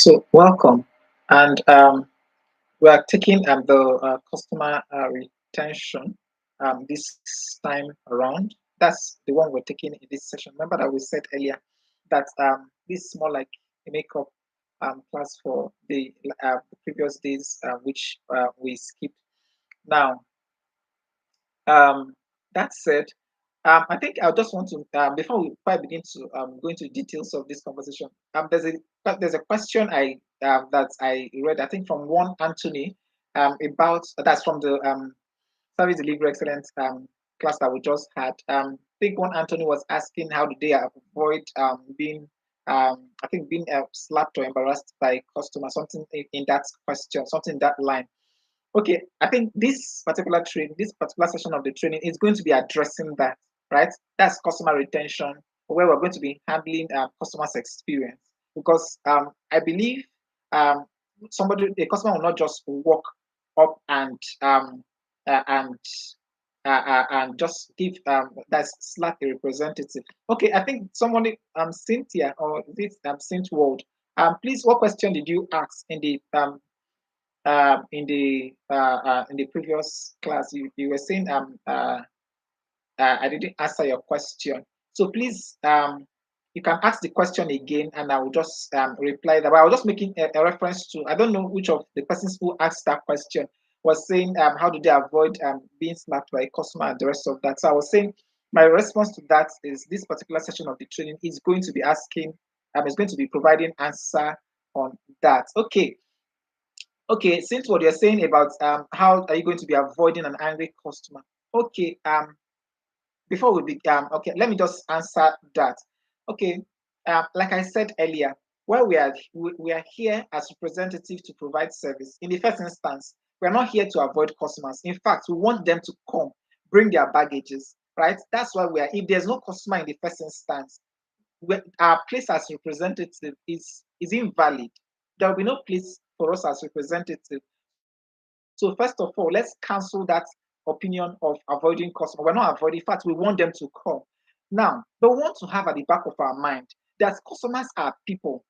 So welcome, and we are taking the customer retention this time around. That's the one we're taking in this session. Remember that we said earlier that this is more like a makeup class for the previous days, which we skipped. Now, um, that said, I think I just want to before we quite begin to go into details of this conversation. There's a question that I read. I think from one Anthony about that's from the service delivery excellence class that we just had. I think one Anthony was asking how do they avoid being I think being slapped or embarrassed by customers. Something in that question, something in that line. Okay, I think this particular session of the training is going to be addressing that, right? That's customer retention, where we're going to be handling customers' experience. Because I believe um, a customer will not just walk up uh, and and just give that's slap a representative. Okay, I think somebody Cynthia or this Saint World. Please, what question did you ask in the previous class? You were saying I didn't answer your question, so please you can ask the question again and I will just reply that. But I was just making a reference to, I don't know which of the persons who asked that question was saying how do they avoid being slapped by a customer and the rest of that. So I was saying my response to that is this particular session of the training is going to be asking is going to be providing answer on that. Okay, since what you're saying about how are you going to be avoiding an angry customer? Okay, before we begin, okay, let me just answer that. Okay, like I said earlier, where we are here as representatives to provide service. In the first instance, we are not here to avoid customers. In fact, we want them to come, bring their baggages, right? That's why we are. If there's no customer in the first instance, our place as representative is invalid. There will be no place for us as representative. So first of all, let's cancel that opinion of avoiding customers. We're not avoiding. In fact, we want them to come. Now, but we want to have at the back of our mind that customers are people.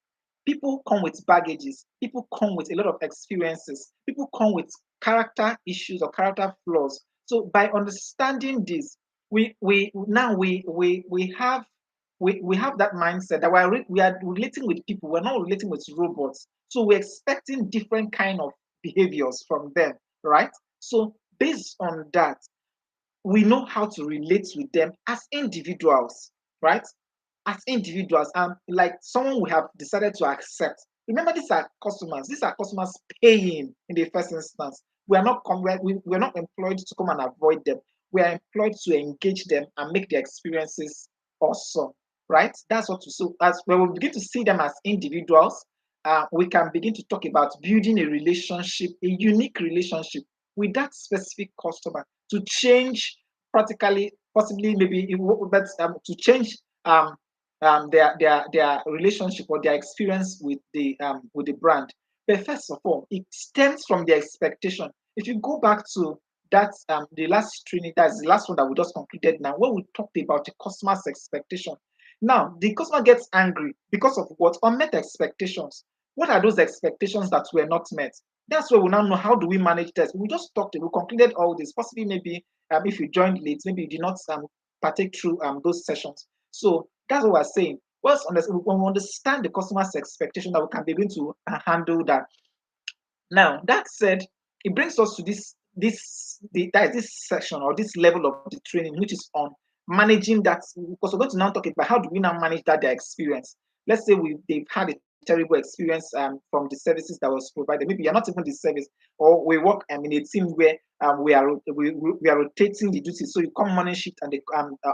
People come with baggages. People come with a lot of experiences. People come with character issues or character flaws. So by understanding this, we now we have that mindset that we are relating with people. We're not relating with robots. So we're expecting different kind of behaviors from them, right? So based on that, we know how to relate with them as individuals, right? As individuals, and like someone we have decided to accept. Remember, these are customers. These are customers paying in the first instance. We're not employed to come and avoid them. We are employed to engage them and make their experiences awesome, right? That's what. So as when we begin to see them as individuals, we can begin to talk about building a relationship, a unique relationship with that specific customer to change practically, possibly, maybe, but to change their relationship or their experience with the brand. But first of all, it stems from the expectation. If you go back to that the last training, that's the last one that we just completed now, where we talked about the customer's expectation. Now, the customer gets angry because of what? Unmet expectations. What are those expectations that were not met? That's where we now know how do we manage this. We just talked, we concluded all this. Possibly, maybe if you joined late, maybe you did not partake through those sessions. So that's what we're saying. When we understand the customer's expectation, that we can begin to handle that. Now, that said, it brings us to this section or this level of the training, which is on managing that. Because we're going to now talk about how do we now manage that their experience. Let's say they've had a terrible experience from the services that was provided. Maybe you're not even the service, or we work in a team where we are rotating the duties. So you come morning shift and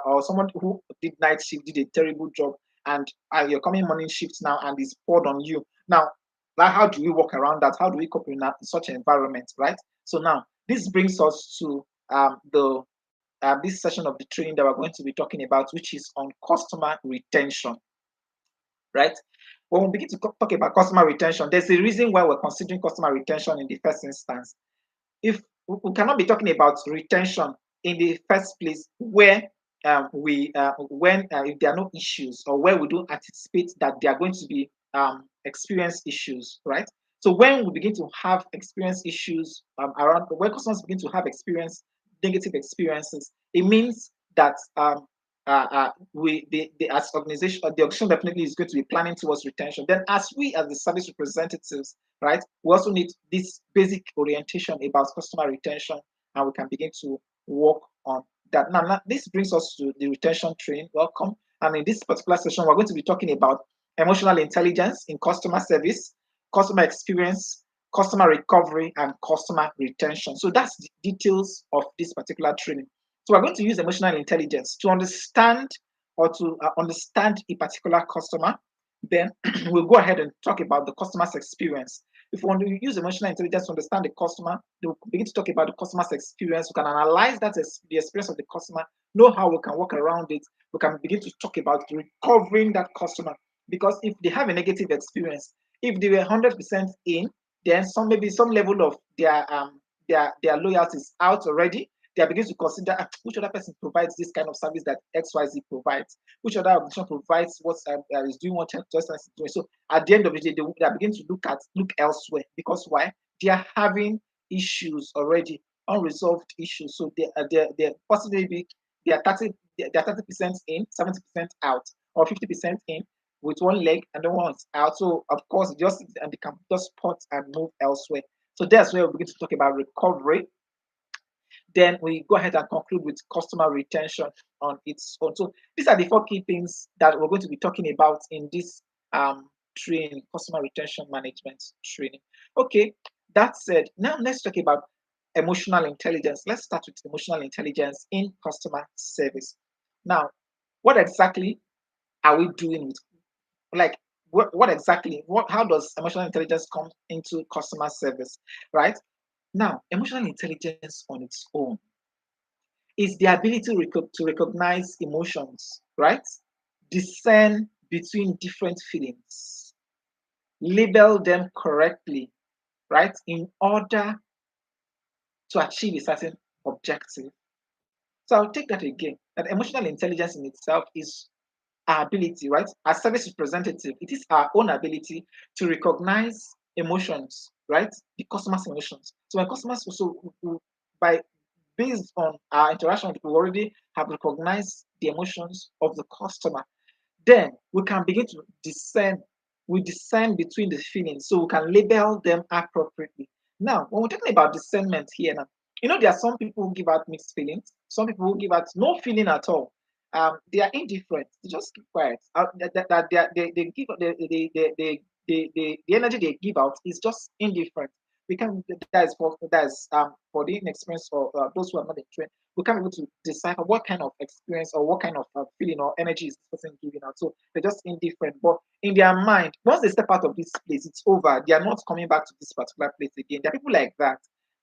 or someone who did night shift did a terrible job, and you're coming morning shift now and it's poured on you. Now, how do we work around that? How do we cope in such an environment, right? So now this brings us to the this session of the training that we're going to be talking about, which is on customer retention, right? When we begin to talk about customer retention, there's a reason why we're considering customer retention in the first instance. If we cannot be talking about retention in the first place where when if there are no issues or where we don't anticipate that there are going to be experience issues, right? So when we begin to have experience issues around, when customers begin to have experience negative experiences, it means that as organization, the organization definitely is going to be planning towards retention. Then, as we as the service representatives, right, we also need this basic orientation about customer retention, and we can begin to work on that. Now this brings us to the retention training. Welcome. And in this particular session, we're going to be talking about emotional intelligence in customer service, customer experience, customer recovery, and customer retention. So that's the details of this particular training. So we're going to use emotional intelligence to understand or to understand a particular customer. Then we'll go ahead and talk about the customer's experience. If we want to use emotional intelligence to understand the customer, we'll begin to talk about the customer's experience. We can analyze that as the experience of the customer, know how we can work around it. We can begin to talk about recovering that customer. Because if they have a negative experience, if they were 100% in, then maybe some level of their loyalty is out already. They are beginning to consider which other person provides this kind of service that XYZ provides, which other organization provides what is doing what just is doing. So at the end of the day, they are beginning to look elsewhere, because why? They are having issues already, unresolved issues. So they're possibly they are 30% in, 70% out, or 50% in with one leg and the one's out. So of course, and they can just spot and move elsewhere. So that's where we begin to talk about recovery. Then we go ahead and conclude with customer retention on its own. So these are the 4 key things that we're going to be talking about in this training, customer retention management training. Okay, that said, now let's talk about emotional intelligence. Let's start with emotional intelligence in customer service. Now, what exactly are we doing with, like, what exactly, how does emotional intelligence come into customer service, right? Now, emotional intelligence on its own is the ability to recognize emotions, right? Discern between different feelings, label them correctly, right? In order to achieve a certain objective. So I'll take that again. That emotional intelligence in itself is our ability, right? As service representative, it is our own ability to recognize emotions, right? The customer's emotions. So when customers also, by based on our interaction, we already have recognized the emotions of the customer. Then we can begin to discern. We discern between the feelings, so we can label them appropriately. Now, when we're talking about discernment here, now, there are some people who give out mixed feelings, some people who give out no feeling at all. They are indifferent. They just keep quiet. They give the energy they give out is just indifferent. We can for the inexperienced or those who are not trained. We can't be able to decipher what kind of experience or what kind of feeling or energy is this person giving out. So they're just indifferent. But in their mind, once they step out of this place, it's over. They are not coming back to this particular place again. There are people like that.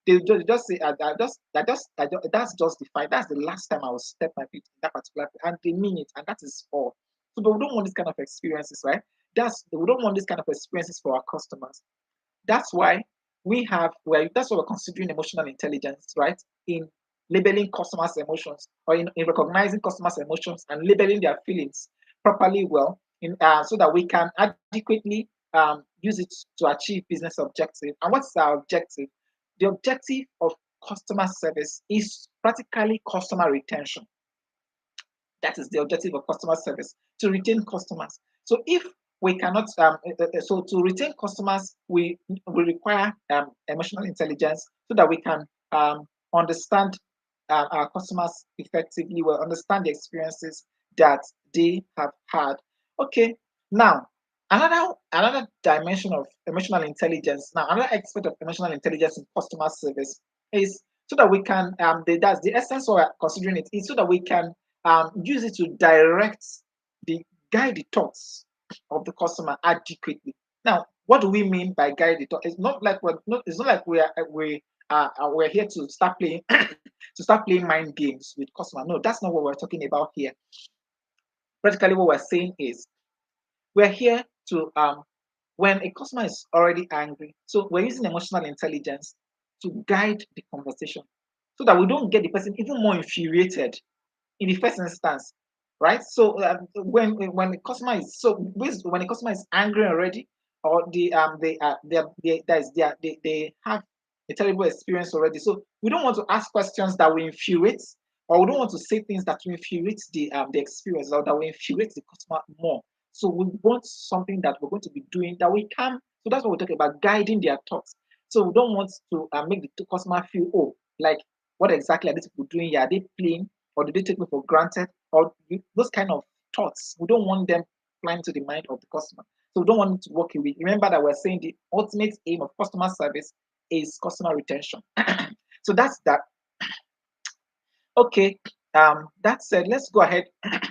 They just say, that's justified. That's the last time I will step my feet in that particular place. And they mean it. And that is all. So, but we don't want this kind of experiences, right? We don't want this kind of experiences for our customers. That's why that's what we're considering emotional intelligence, right? In labeling customers' emotions, or in recognizing customers' emotions and labeling their feelings properly well, so that we can adequately use it to achieve business objective. And what's our objective? The objective of customer service is practically customer retention. That is the objective of customer service, to retain customers. So if we cannot, so to retain customers, we require emotional intelligence so that we can understand our customers effectively, well, understand the experiences that they have had. Okay, now another dimension of emotional intelligence. Now another aspect of emotional intelligence in customer service is so that we can that's the essence of considering it, is so that we can use it to guide the thoughts of the customer adequately. Now, what do we mean by guide the thought? It's not like we're here to start playing mind games with customer. No, that's not what we're talking about here. Practically, what we're saying is we're here to when a customer is already angry, so we're using emotional intelligence to guide the conversation so that we don't get the person even more infuriated in the first instance, right? So when the customer is angry already, or they have a terrible experience already. So we don't want to ask questions that will infuriate, or we don't want to say things that will infuriate the experience, or that will infuriate the customer more. So we want something that we're going to be doing that we can. So that's what we're talking about, guiding their thoughts. So we don't want to make the customer feel, oh, like, what exactly are these people doing here? Are they playing, or do they take me for granted, or those kind of thoughts? We don't want them flying to the mind of the customer. So we don't want it to walk away. Remember that we're saying the ultimate aim of customer service is customer retention. So that's that. Okay. That said, let's go ahead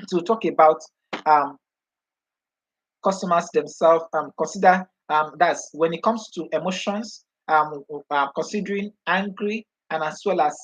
to talk about um, customers themselves. Consider that's when it comes to emotions. Considering angry and as well as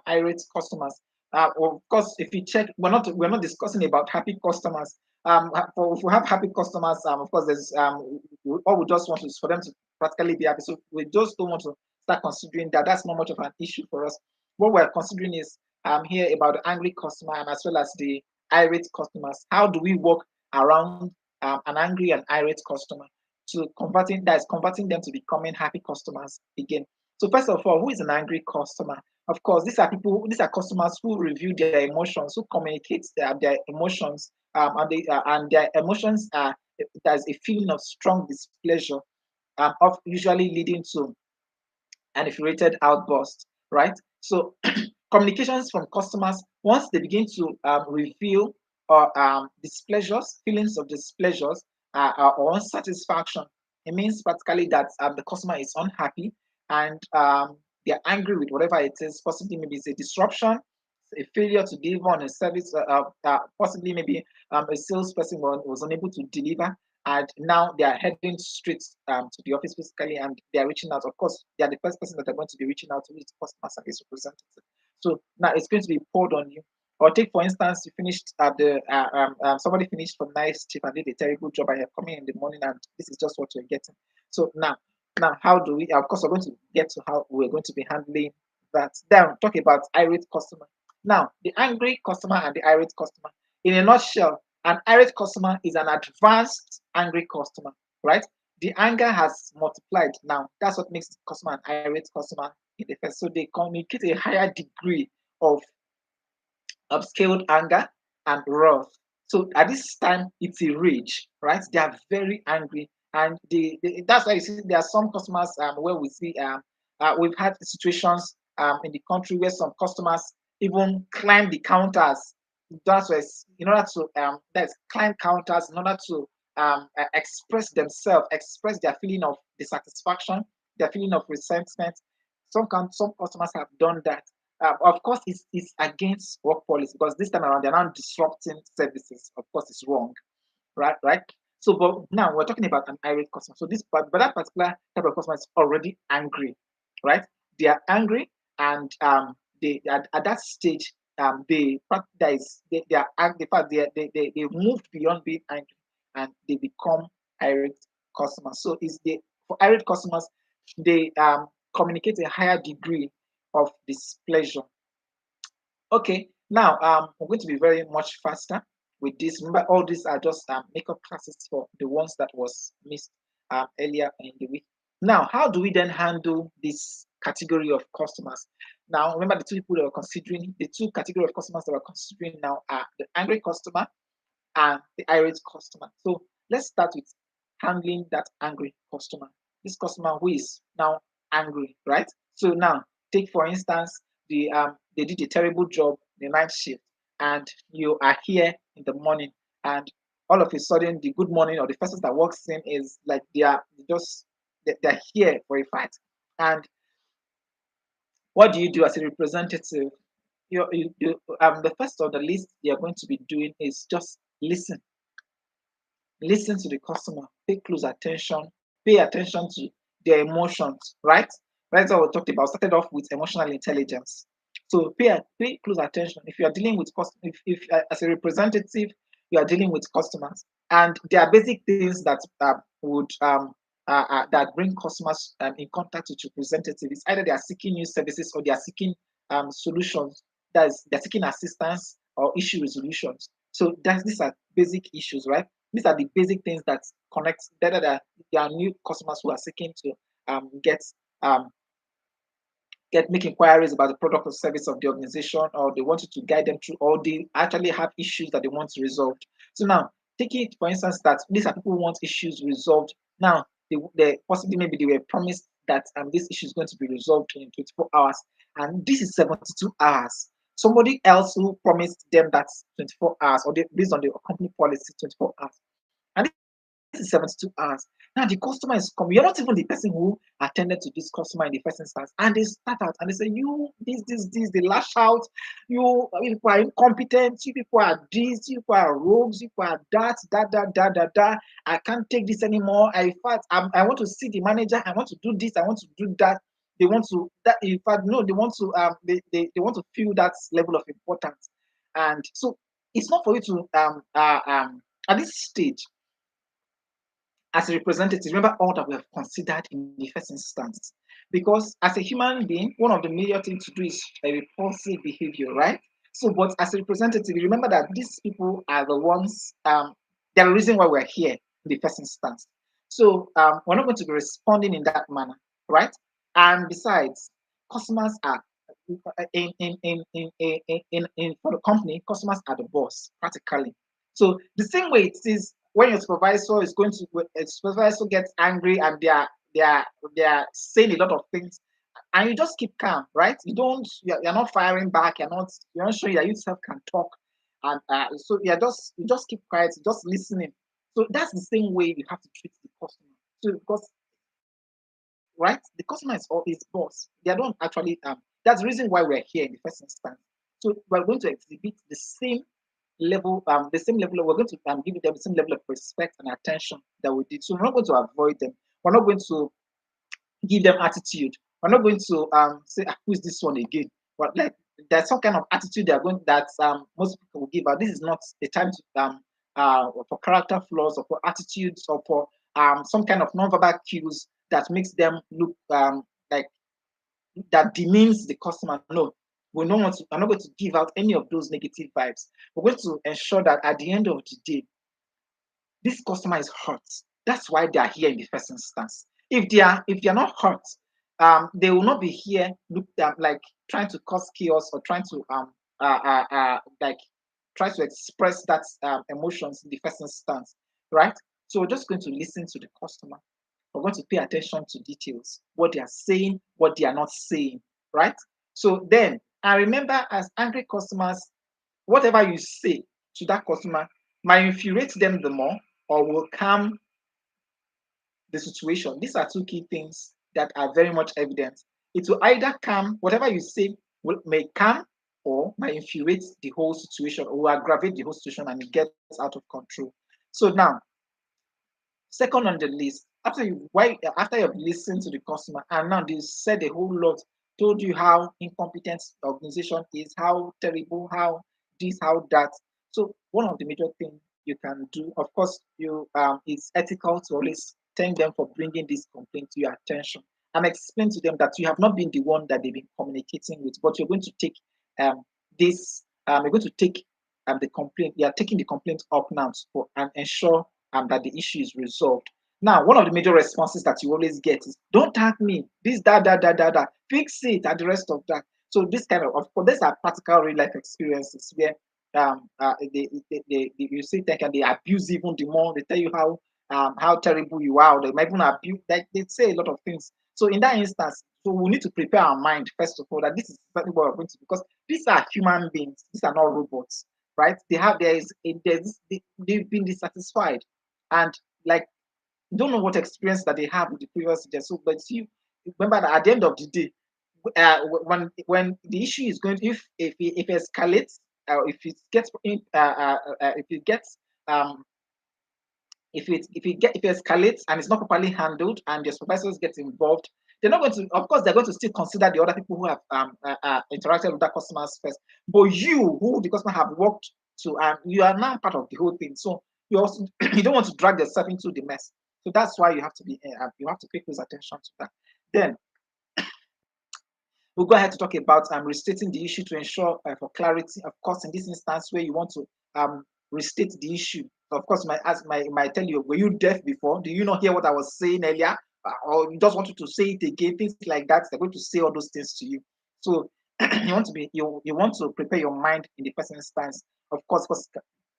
irate customers. Of course, if you check, we're not discussing about happy customers. If we have happy customers, of course, there's all we just want is for them to practically be happy. So we just don't want to start considering that. That's not much of an issue for us. What we're considering is here about the angry customer and as well as the irate customers. How do we work around an angry and irate customer to converting them to becoming happy customers again? So first of all, who is an angry customer? Of course, these are customers who review their emotions, who communicate their emotions, and their emotions are there's a feeling of strong displeasure, of usually leading to an infuriated outburst, right? So communications from customers, once they begin to reveal or displeasures, feelings of displeasures or unsatisfaction, it means practically that the customer is unhappy and they're angry with whatever it is. Possibly maybe it's a disruption, a failure to deliver on a service, possibly maybe a salesperson was unable to deliver, and now they are heading straight to the office physically, and they are reaching out. Of course, they are the first person that they're going to be reaching out to, is the customer service representative. So now it's going to be poured on you. Or take for instance, you finished at the somebody finished from night shift and did a terrible job, and you're coming in the morning, and this is just what you're getting. So now how do we? Of course, we're going to get to how we're going to be handling that. Then talk about irate customer. Now, the angry customer and the irate customer. In a nutshell, an irate customer is an advanced angry customer, right? The anger has multiplied now. That's what makes the customer an irate customer in the first. So they communicate a higher degree of upscaled anger and wrath. So at this time, it's a rage, right? They are very angry, and that's why you see there are some customers where we see we've had situations in the country where some customers even climb the counters. That's why in order to that's climb counters in order to express themselves, express their feeling of dissatisfaction, their feeling of resentment. Some customers have done that. Of course, it's against work policy because this time around they're not disrupting services. Of course, it's wrong, right? Right. So, but now we're talking about an irate customer. So but that particular type of customer is already angry, right? They are angry, and they at that stage, they are angry. In fact, they moved beyond being angry, and they become irate customers. So, is the for irate customers, they communicate a higher degree of displeasure. Okay, now we're going to be very much faster with this. Remember, all these are just makeup classes for the ones that was missed earlier in the week. Now, how do we then handle this category of customers? Now, remember the two people that we're considering, the two category of customers that we're considering now are the angry customer and the irate customer. So let's start with handling that angry customer. This customer who is now angry, right? So now, take for instance, they did a terrible job the night shift, and you are here in the morning, and all of a sudden the good morning or the person that walks in is like they're here for a fight. And what do you do as a representative? The first on the list you're going to be doing is just listen to the customer, pay close attention, pay attention to their emotions, right? That's what we talked about. Started off with emotional intelligence. So pay close attention. If you are dealing with customers, if as a representative you are dealing with customers, and there are basic things that would that bring customers in contact with representatives. Either they are seeking new services or they are seeking solutions. That is, they're seeking assistance or issue resolutions. So these are basic issues, right? These are the basic things that connect that there are new customers who are seeking to get um, make inquiries about the product or service of the organization, or they want you to guide them through, or they actually have issues that they want to resolve. So now, taking it for instance that these are people who want issues resolved. Now, they possibly maybe they were promised that this issue is going to be resolved in 24 hours, and this is 72 hours. Somebody else who promised them that 24 hours, or based on the company policy, 24 hours. And this is 72 hours. Now the customer is coming. You're not even the person who attended to this customer in the first instance. And they start out and they say, you, this, they lash out. You people are incompetent, you people are this, you people are rogues, you people are that. I can't take this anymore. In fact, I want to see the manager, I want to do this, I want to do that. They want to that in fact, no, they want to they want to feel that level of importance. And so it's not for you to at this stage as a representative, remember all that we have considered in the first instance. Because as a human being, one of the major things to do is a repulsive behavior, right? So, but as a representative, remember that these people are the ones, they're the reason why we're here in the first instance. So, we're not going to be responding in that manner, right? And besides, customers are for the company, customers are the boss practically. So the same way it is when your supervisor is going to a supervisor gets angry and they are saying a lot of things, and you just keep calm, right? You're not firing back, you're not showing that you yourself can talk, and so you just keep quiet, just listening. So that's the same way you have to treat the customer. So because right, the customer is all his boss. They don't actually that's the reason why we're here in the first instance. So we're going to exhibit the same level. We're going to give them the same level of respect and attention that we did. So we're not going to avoid them. We're not going to give them attitude. We're not going to say, who's this one again? But like there's some kind of attitude that most people will give out. This is not a time to for character flaws or for attitudes or for some kind of non-verbal cues that makes them look like that demeans the customer. No, we're not going to give out any of those negative vibes. We're going to ensure that at the end of the day, this customer is hurt. That's why they are here in the first instance. If they are not hurt, they will not be here like trying to cause chaos or trying to like try to express that emotions in the first instance, right? So we're just going to listen to the customer. We're going to pay attention to details, what they are saying, what they are not saying, right? So then, I remember as angry customers, whatever you say to that customer might infuriate them the more or will calm the situation. These are two key things that are very much evident. It will either calm, whatever you say may calm or might infuriate the whole situation or will aggravate the whole situation and it gets out of control. So now, second on the list, after you've listened to the customer and now they said a whole lot, told you how incompetent the organization is, how terrible, how this, how that. So one of the major things you can do, of course, it's ethical to always thank them for bringing this complaint to your attention and explain to them that you have not been the one that they've been communicating with, but you're going to take this, you're going to take the complaint, you are taking the complaint up now and ensure that the issue is resolved. Now, one of the major responses that you always get is, "Don't tag me. This, that. Fix it," and the rest of that. So this of course, these are practical real life experiences where you see tech and they abuse even the more. They tell you how terrible you are. Or they might even abuse. Like they say a lot of things. So in that instance, so we need to prepare our mind first of all that this is exactly what we're going to, because these are human beings. These are not robots, right? They've been dissatisfied, and like don't know what experience that they have with the previous agent. So, but you remember that at the end of the day, when the issue is going, if it escalates, if it gets if it escalates and it's not properly handled and the supervisors get involved, they're not going to. Of course, they're going to still consider the other people who have interacted with that customers first. But you, who the customer have worked to, you are now part of the whole thing. So you also you don't want to drag yourself into the mess. So that's why you have to pay close attention to that. Then we'll go ahead to talk about restating the issue to ensure for clarity. Of course, in this instance where you want to restate the issue, Of course, might tell you, were you deaf before? Do you not hear what I was saying earlier? Or you just wanted to say it again? Things like that. They're going to say all those things to you. So you want to prepare your mind in the person's stance. Of course, because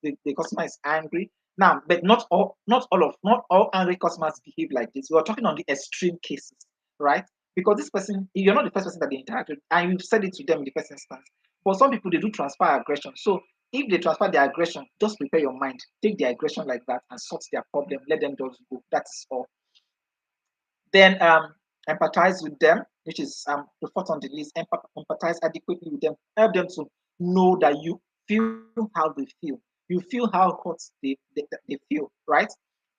the customer is angry now, but not all angry customers behave like this. We are talking on the extreme cases, right? Because this person, you're not the first person that they interact with, and you've said it to them in the first instance. For some people, they do transfer aggression. So if they transfer their aggression, just prepare your mind. Take the aggression like that and sort their problem. Let them just go. That's all. Then empathize with them, which is the fourth on the list. Empathize adequately with them. Help them to know that you feel how they feel. You feel how hot they feel, right?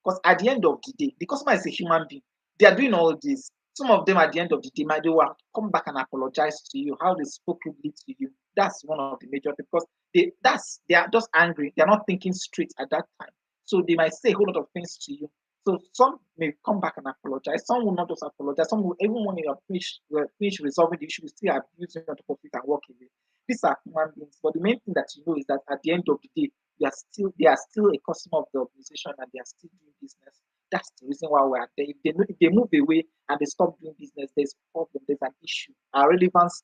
Because at the end of the day, the customer is a human being. They are doing all this. Some of them at the end of the day might they will come back and apologize to you, how they spoke rudely to you. That's one of the major things because they are just angry. They are not thinking straight at that time. So they might say a whole lot of things to you. So some may come back and apologize. Some will not just apologize. Some will, even when you have finished resolving the issue, will still abuse you on top of it and walk away. These are human beings. But the main thing that you know is that at the end of the day, they are still a customer of the organization and they are still doing business. That's the reason why we're there. If they move away and they stop doing business, there's a problem, there's an issue. Our relevance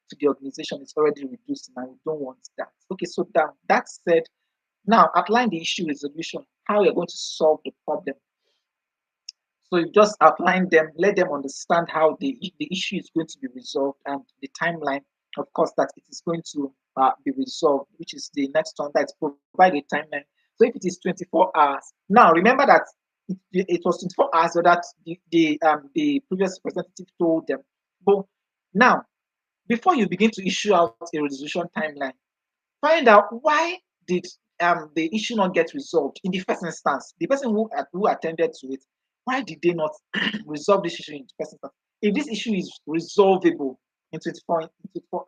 to the organization is already reducing and we don't want that. Okay, so that said, now outline the issue resolution, how you're going to solve the problem. So you just outline them, let them understand how the issue is going to be resolved and the timeline, of course, that it is going to be resolved, which is the next one that provide a timeline. So if it is 24 hours, now remember that it was 24 hours so that the previous representative told them. But now, before you begin to issue out a resolution timeline, find out why did the issue not get resolved in the first instance. The person who attended to it, why did they not resolve this issue in the first instance? If this issue is resolvable in 24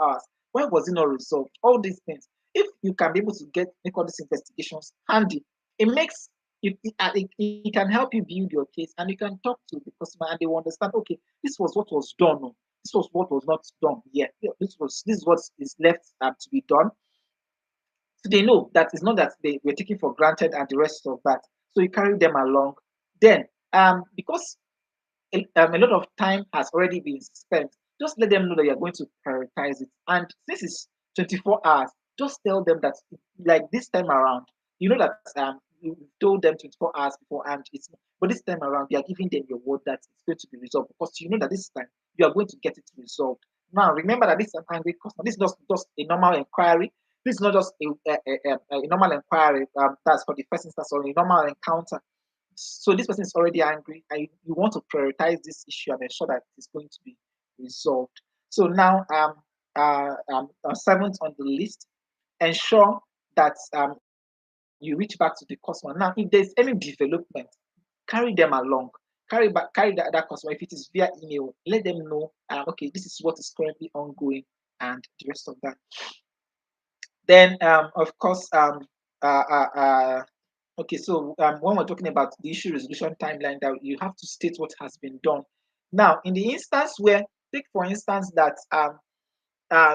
hours, why was it not resolved? All these things. If you can be able to make all these investigations handy, it makes it can help you build your case and you can talk to the customer and they will understand, okay, this was what was done. This was what was not done. Yeah, this is what is left to be done. So they know that it's not that they were taken for granted and the rest of that. So you carry them along. Then, because a lot of time has already been spent, just let them know that you're going to prioritize it. And since it's 24 hours, just tell them that, like this time around, you know that you told them 24 hours before, and but this time around, you are giving them your word that it's going to be resolved because you know that this time you are going to get it resolved. Now, remember that this is an angry customer. This is not just a normal inquiry. This is not just a normal inquiry that's for the first instance or a normal encounter. So this person is already angry, and you want to prioritize this issue and ensure that it's going to be resolved. So now, seventh on the list, ensure that you reach back to the customer. Now, if there's any development, carry them along. Carry that customer. If it is via email, let them know. Okay, this is what is currently ongoing, and the rest of that. Then, of course, okay, so when we're talking about the issue resolution timeline, that you have to state what has been done. Now, in the instance where, take for instance that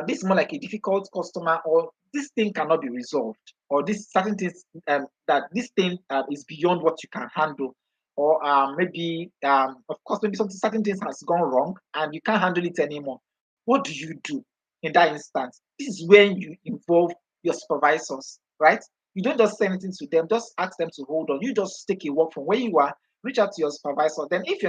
this is more like a difficult customer, or this thing cannot be resolved, or this certain things that this thing is beyond what you can handle, or maybe of course maybe something certain things has gone wrong and you can't handle it anymore. What do you do in that instance? This is when you involve your supervisors, right? You don't just say anything to them, just ask them to hold on. You just take a walk from where you are, reach out to your supervisor. Then if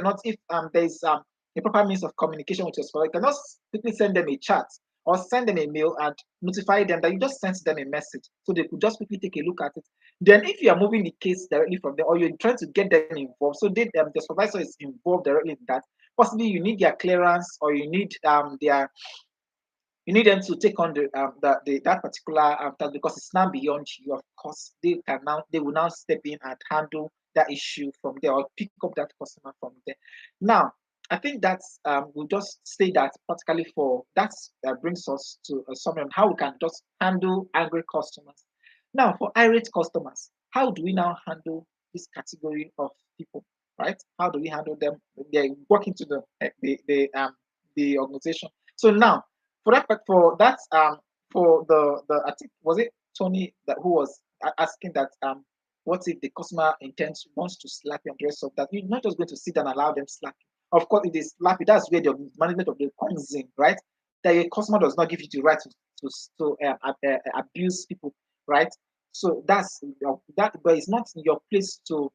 there's a proper means of communication with your supervisor, you can just quickly send them a chat or send them a mail and notify them that you just sent them a message so they could just quickly take a look at it. Then, if you are moving the case directly from them or you're trying to get them involved, so the supervisor is involved directly in that, possibly you need their clearance or you need them to take on that particular task because it's now beyond you. Of course, they will now step in and handle that issue from there or pick up that customer from there. Now, I think that's we'll just say that practically for that brings us to a summary on how we can just handle angry customers. Now, for irate customers, how do we now handle this category of people? Right? How do we handle them? They walk into the organization. So now, for the I think was it Tony that who was asking that What if the customer intends wants to slap you and the rest of that? You're not just going to sit and allow them slap you. Of course, if they slap you, that's where the management of the comes in, right? That a customer does not give you the right to abuse people, right? So that's that, but it's not in your place to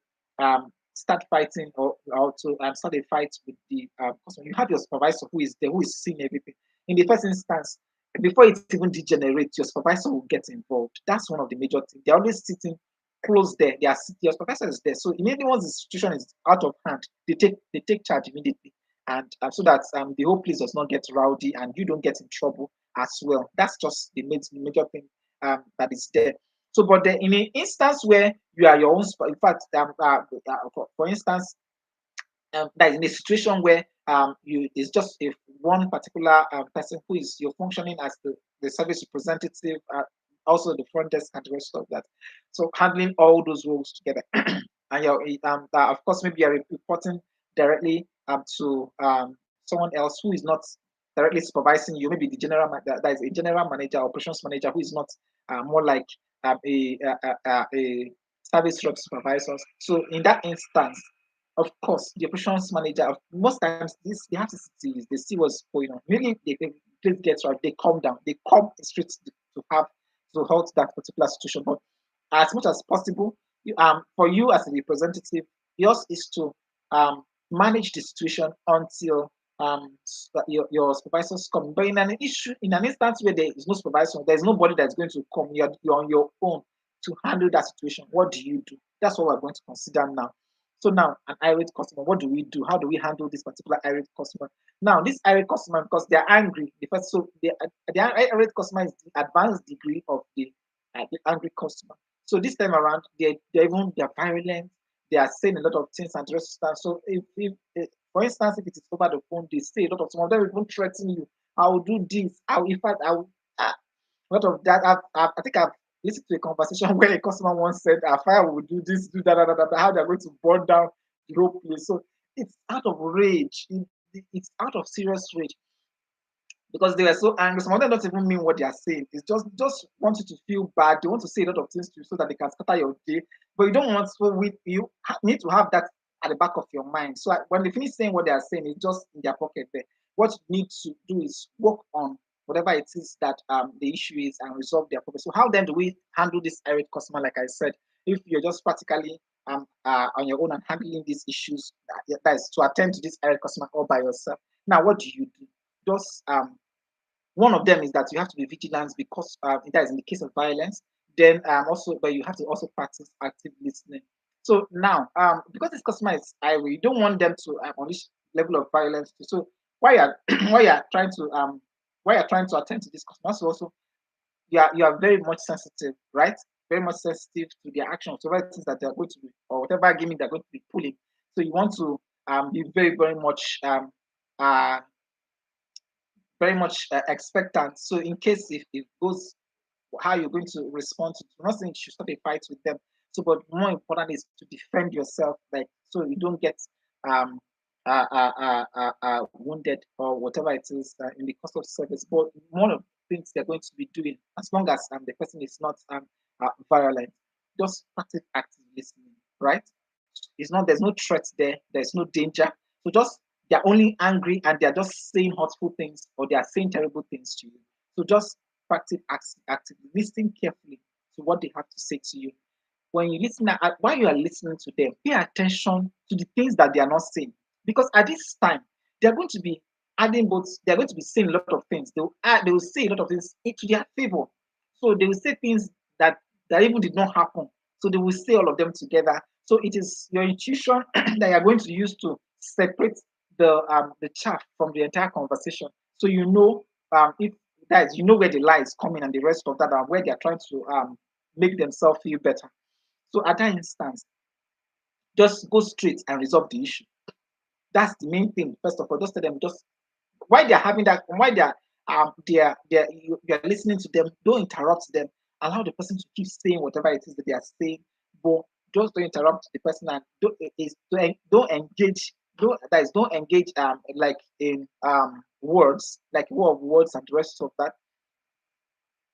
start fighting or to start a fight with the customer. You have your supervisor who is there, who is seeing everything. In the first instance, before it even degenerates, your supervisor will get involved. That's one of the major things. They're always sitting close there. They are your supervisor is there. So immediately once the situation is out of hand, they take charge immediately, and so that the whole place does not get rowdy and you don't get in trouble as well. That's just the major thing that is there. So, but then in an instance where you are your own, in fact, for instance, that is in a situation where you it's just if one particular person who is you're functioning as the service representative, also the front desk and the rest of that. So handling all those roles together, and you're of course maybe you're reporting directly to someone else who is not directly supervising you, maybe the that is a general manager, operations manager who is not more like a service rep supervisor. So in that instance, of course, the operations manager, most times this they have CCTVs, they see what's going on. Really, they please get right, they calm down, they come straight to have to halt that particular situation. But as much as possible, for you as a representative, yours is to manage the situation until your supervisors come. But in an instance where there is no supervisor, there is nobody that's going to come. You're on your own to handle that situation. What do you do? That's what we're going to consider now. So now, an irate customer, what do we do? How do we handle this particular irate customer? Now, this irate customer, because they're angry, the irate customer is the advanced degree of the angry customer. So this time around, they're violent. They are saying a lot of things and the rest of stuff. So if for instance, if it is over the phone, they say a lot of some of them even threaten you. I will do this. I will, in fact, I will. A lot of that. I think I've listened to a conversation where a customer once said, "Fire will do this, do that, how they're going to burn down the whole place." So it's out of rage. It's out of serious rage because they were so angry. Some of them don't even mean what they are saying. It's just want you to feel bad. They want to say a lot of things to you so that they can scatter your day. But you don't want to. Need to have that at the back of your mind. So when they finish saying what they are saying, it's just in their pocket there. What you need to do is work on whatever it is that the issue is and resolve their problem. So how then do we handle this irate customer? Like I said, if you're just practically on your own and handling these issues, that is to attend to this irate customer all by yourself. Now, what do you do? Just one of them is that you have to be vigilant because that is in the case of violence. Then also, but you have to also practice active listening. So now, because this customer is irate, you don't want them to unleash level of violence. So while you're while you're trying to attend to this customer, also you are very much sensitive, right? Very much sensitive to their actions, whatever things that they're going to be, or whatever gimmick they're going to be pulling. So you want to be very much uh, expectant. So in case if it goes, how you're going to respond to. I'm not saying you should start a fight with them. So, but more important is to defend yourself, like so you don't get um wounded or whatever it is in the course of service. But one of the things they're going to be doing, as long as the person is not violent, just practice active listening, right? It's not There's no threat there. There's no danger. So just they're only angry and they're just saying hurtful things or they are saying terrible things to you. So just practice actively, listen carefully to what they have to say to you. When you listen, while you are listening to them, pay attention to the things that they are not saying, because at this time they are going to be adding both. They are going to be saying a lot of things. They will say a lot of things into their favor. So they will say things that even did not happen. So they will say all of them together. So it is your intuition that you are going to use to separate the chaff from the entire conversation. So you know if that is, you know where the lie is coming and the rest of that and where they are trying to make themselves feel better. So at that instance, just go straight and resolve the issue. That's the main thing. First of all, just tell them just why they're having that, why you're listening to them. Don't interrupt them. Allow the person to keep saying whatever it is that they are saying, but just don't interrupt the person and don't engage. Don't engage like in words, like war of words and the rest of that.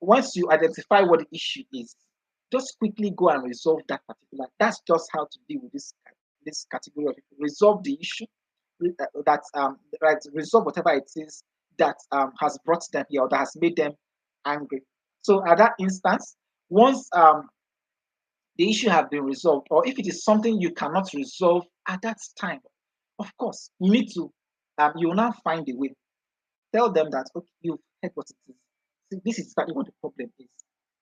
Once you identify what the issue is, just quickly go and resolve that particular. That's just how to deal with this category of people. Resolve the issue that right, resolve whatever it is that has brought them here or that has made them angry. So at that instance, once the issue have been resolved, or if it is something you cannot resolve at that time, of course, you need to, you will now find a way. Tell them that, okay, you've heard what it is. See, this is exactly what the problem is.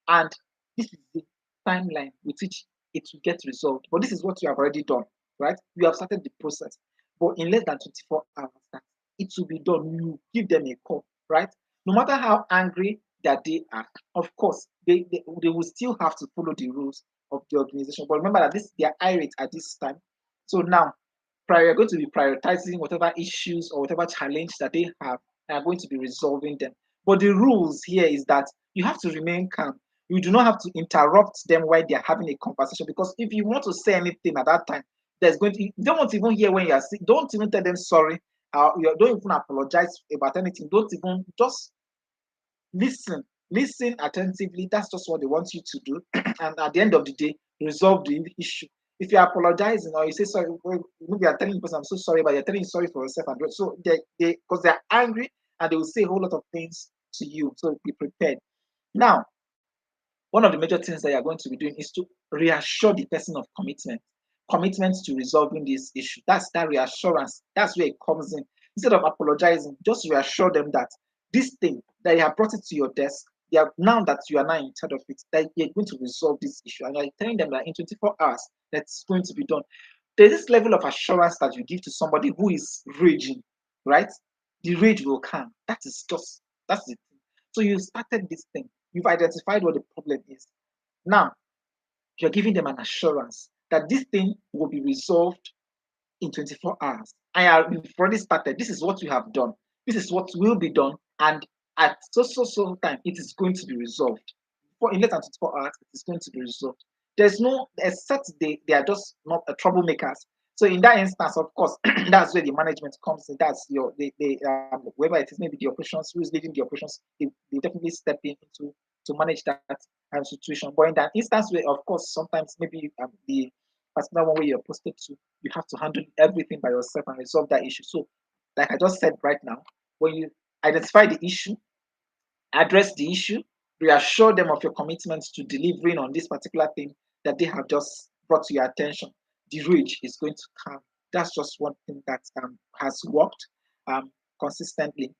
And this is the timeline with which it will get resolved. But this is what you have already done, right? You have started the process. But in less than 24 hours, that it will be done. You give them a call, right? No matter how angry that they are, of course, they will still have to follow the rules of the organization. But remember that they are irate at this time. So now, you're going to be prioritizing whatever issues or whatever challenge that they have and are going to be resolving them. But the rules here is that you have to remain calm. You do not have to interrupt them while they're having a conversation, because if you want to say anything at that time, there's going to, you don't want to even hear when you're sick. Don't even tell them sorry. You don't even apologize about anything. Don't even, just listen. Listen attentively. That's just what they want you to do. And at the end of the day, resolve the issue. If you're apologizing or you say sorry, maybe you're telling the person, I'm so sorry, but you're telling sorry for yourself. And so because they're angry and they will say a whole lot of things to you. So be prepared. Now, one of the major things that you're going to be doing is to reassure the person of commitment to resolving this issue. That's that reassurance. That's where it comes in. Instead of apologizing, just reassure them that this thing that you have brought it to your desk, they are, now that you are now in charge of it, that you're going to resolve this issue, and you're telling them that in 24 hours that's going to be done. There's this level of assurance that you give to somebody who is raging, right? The rage will come. That's the thing. So you started this thing. You've identified what the problem is. Now you're giving them an assurance that this thing will be resolved in 24 hours. You've already started. This is what you have done. This is what will be done. And at so time, it is going to be resolved. For in less than 24 hours, it is going to be resolved. There's no, except they are just not troublemakers. So in that instance, of course, that's where the management comes in. That's whoever it is, maybe the operations, who is leading the operations, they definitely step in to manage that situation. But in that instance, where of course sometimes maybe the particular one where you're posted to, you have to handle everything by yourself and resolve that issue. So, like I just said right now, when you identify the issue, address the issue, reassure them of your commitment to delivering on this particular thing that they have just brought to your attention, the rage is going to come. That's just one thing that has worked um, consistently.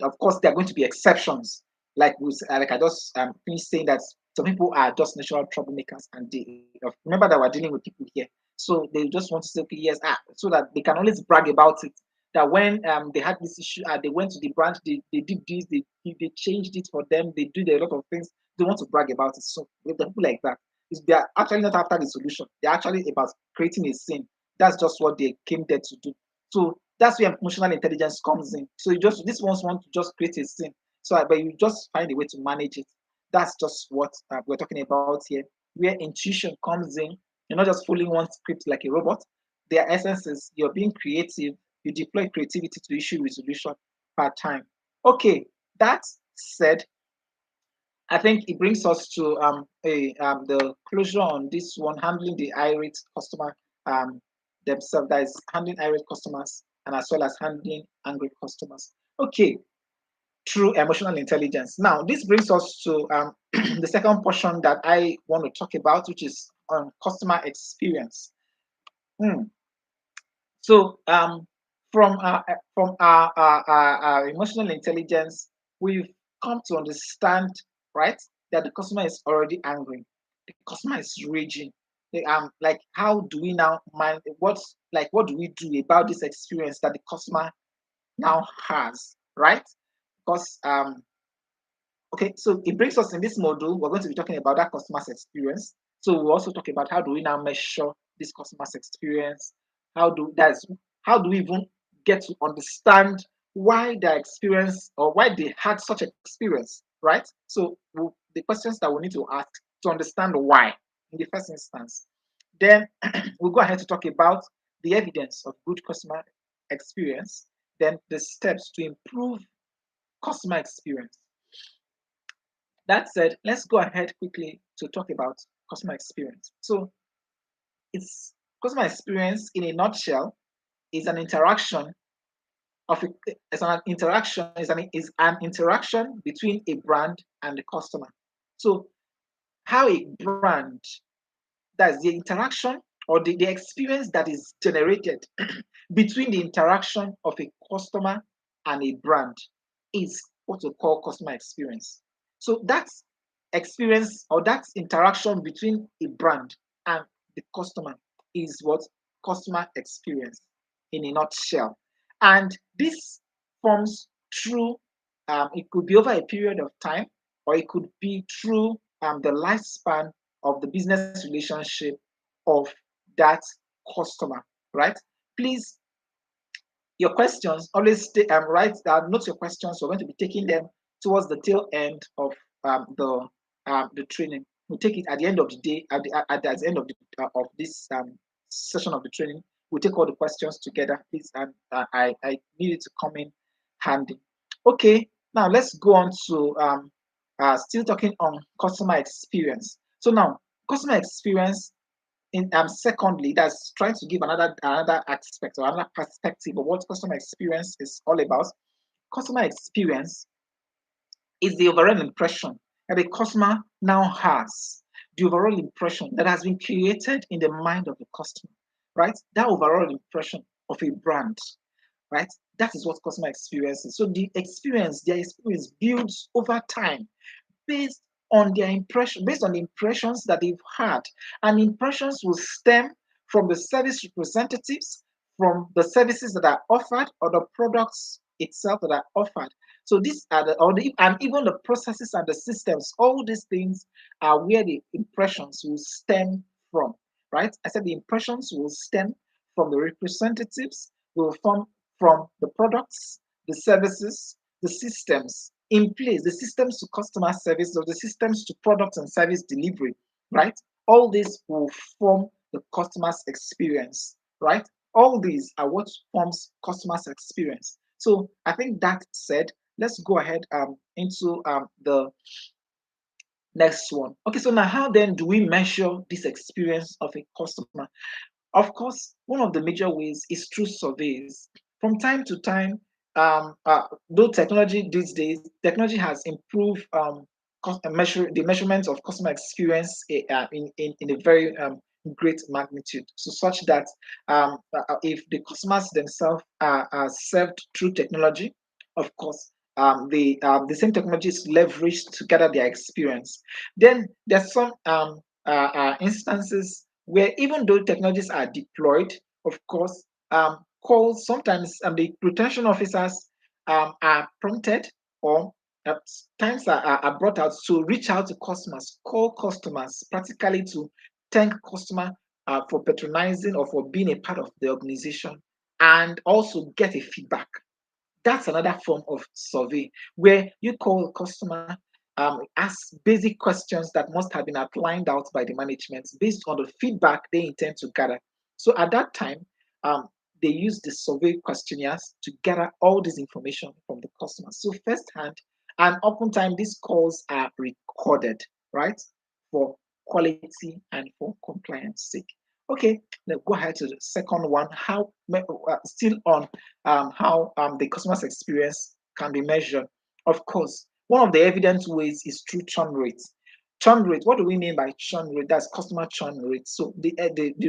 Of course, there are going to be exceptions. Like I just finished saying that some people are just natural troublemakers, and they remember that we're dealing with people here, so they just want to say, okay, yes, so that they can always brag about it. That when they had this issue, they went to the branch, they did this, they changed it for them, they did a lot of things. They want to brag about it. So with the people like that, they are actually not after the solution. They're actually about creating a scene. That's just what they came there to do. So that's where emotional intelligence comes in. So you just these ones want to just create a scene. So but you just find a way to manage it. That's just what we're talking about here, where intuition comes in. You're not just following one script like a robot. Their essence is you're being creative, you deploy creativity to issue resolution per time. Okay, that said, I think it brings us to the closure on this one, handling the irate customer themselves. That is handling irate customers and as well as handling angry customers. Okay, through emotional intelligence. Now, this brings us to the second portion that I want to talk about, which is on customer experience. Hmm. So, from our emotional intelligence, we've come to understand, right, that the customer is already angry. The customer is raging. Like, how do we now mind? What do we do about this experience that the customer now has, right? Because okay, so it brings us in this module. We're going to be talking about that customer's experience. So we'll also talk about how do we now measure this customer's experience. How do we even get to understand why their experience or why they had such experience, right? So the questions that we need to ask to understand why in the first instance. Then we'll go ahead to talk about the evidence of good customer experience. Then the steps to improve customer experience. That said, let's go ahead quickly to talk about customer experience. So it's customer experience in a nutshell is an interaction of a, is an interaction between a brand and the customer. So how a brand, that's the interaction or the experience that is generated between the interaction of a customer and a brand is what we call customer experience. So that's experience or that interaction between a brand and the customer is what customer experience in a nutshell. And this forms through, it could be over a period of time, or it could be through the lifespan of the business relationship of that customer, right? Please, your questions always stay write note your questions. We're going to be taking them towards the tail end of the training. We'll take it at the end of the day, at the end of this session of the training. We'll take all the questions together, please, and I need it to come in handy. Okay, now let's go on to still talking on customer experience. So now, customer experience in secondly, that's trying to give another aspect or another perspective of what customer experience is all about. Customer experience is the overall impression that the customer now has, the overall impression that has been created in the mind of the customer, right? That overall impression of a brand, right? That is what customer experience is. So their experience builds over time based on their impression, based on the impressions that they've had. And impressions will stem from the service representatives, from the services that are offered, or the products itself that are offered. So these are and even the processes and the systems, all these things are where the impressions will stem from, right? I said the impressions will stem from the representatives, will form from the products, the services, the systems in place, the systems to customer service or the systems to product and service delivery, right? All this will form the customer's experience, right? All these are what forms customer's experience. So I think that said, let's go ahead into the next one. Okay, so now how then do we measure this experience of a customer? Of course, one of the major ways is through surveys. From time to time, though technology these days, technology has improved the measurement of customer experience in a very great magnitude, so such that if the customers themselves are served through technology, of course, the same technology is leveraged to gather their experience. Then there's some instances where even though technologies are deployed, of course, calls sometimes the retention officers are prompted or at times are brought out to reach out to customers, call customers, practically to thank customer for patronizing or for being a part of the organization, and also get a feedback. That's another form of survey where you call a customer, ask basic questions that must have been outlined out by the management based on the feedback they intend to gather. So at that time, they use the survey questionnaires to gather all this information from the customers. So firsthand, and oftentimes these calls are recorded, right, for quality and for compliance sake. Okay, let's go ahead to the second one. How still on how the customer's experience can be measured. Of course, one of the evident ways is through churn rates. Churn rate, what do we mean by churn rate? That's customer churn rate. So the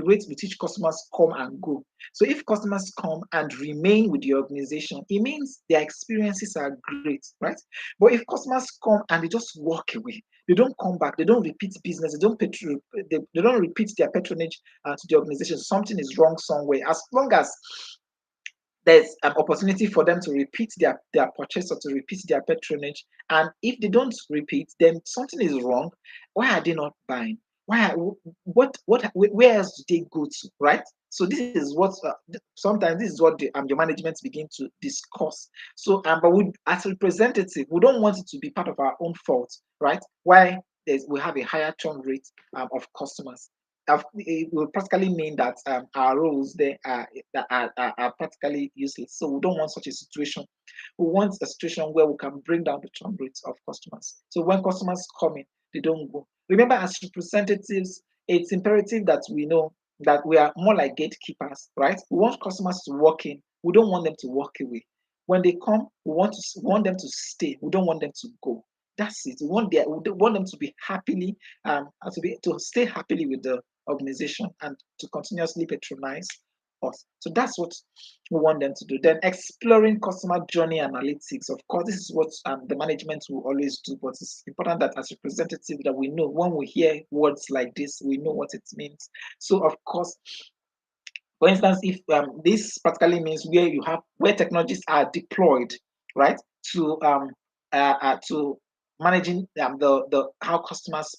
rate with which customers come and go. So if customers come and remain with the organization, it means their experiences are great, right? But if customers come and they just walk away, they don't come back, they don't repeat business, they don't repeat their patronage to the organization, something is wrong somewhere. As long as there's an opportunity for them to repeat their purchase or to repeat their patronage. And if they don't repeat, then something is wrong. Why are they not buying? Why? Where else do they go to? Right. So this is what sometimes this is what the management begin to discuss. So, but we as representative, we don't want it to be part of our own fault, right? Why we have a higher churn rate of customers. It will practically mean that our roles there are practically useless. So we don't want such a situation. We want a situation where we can bring down the churn rates of customers. So when customers come in, they don't go. Remember, as representatives, it's imperative that we know that we are more like gatekeepers, right? We want customers to walk in. We don't want them to walk away. When they come, we want them to stay. We don't want them to go. That's it. We want them to be happily to stay happily with the organization and to continuously patronize us. So that's what we want them to do. Then exploring customer journey analytics. Of course, this is what the management will always do, but it's important that as representative that we know when we hear words like this, we know what it means. So of course, for instance, if this practically means where technologies are deployed, right, to managing the how customers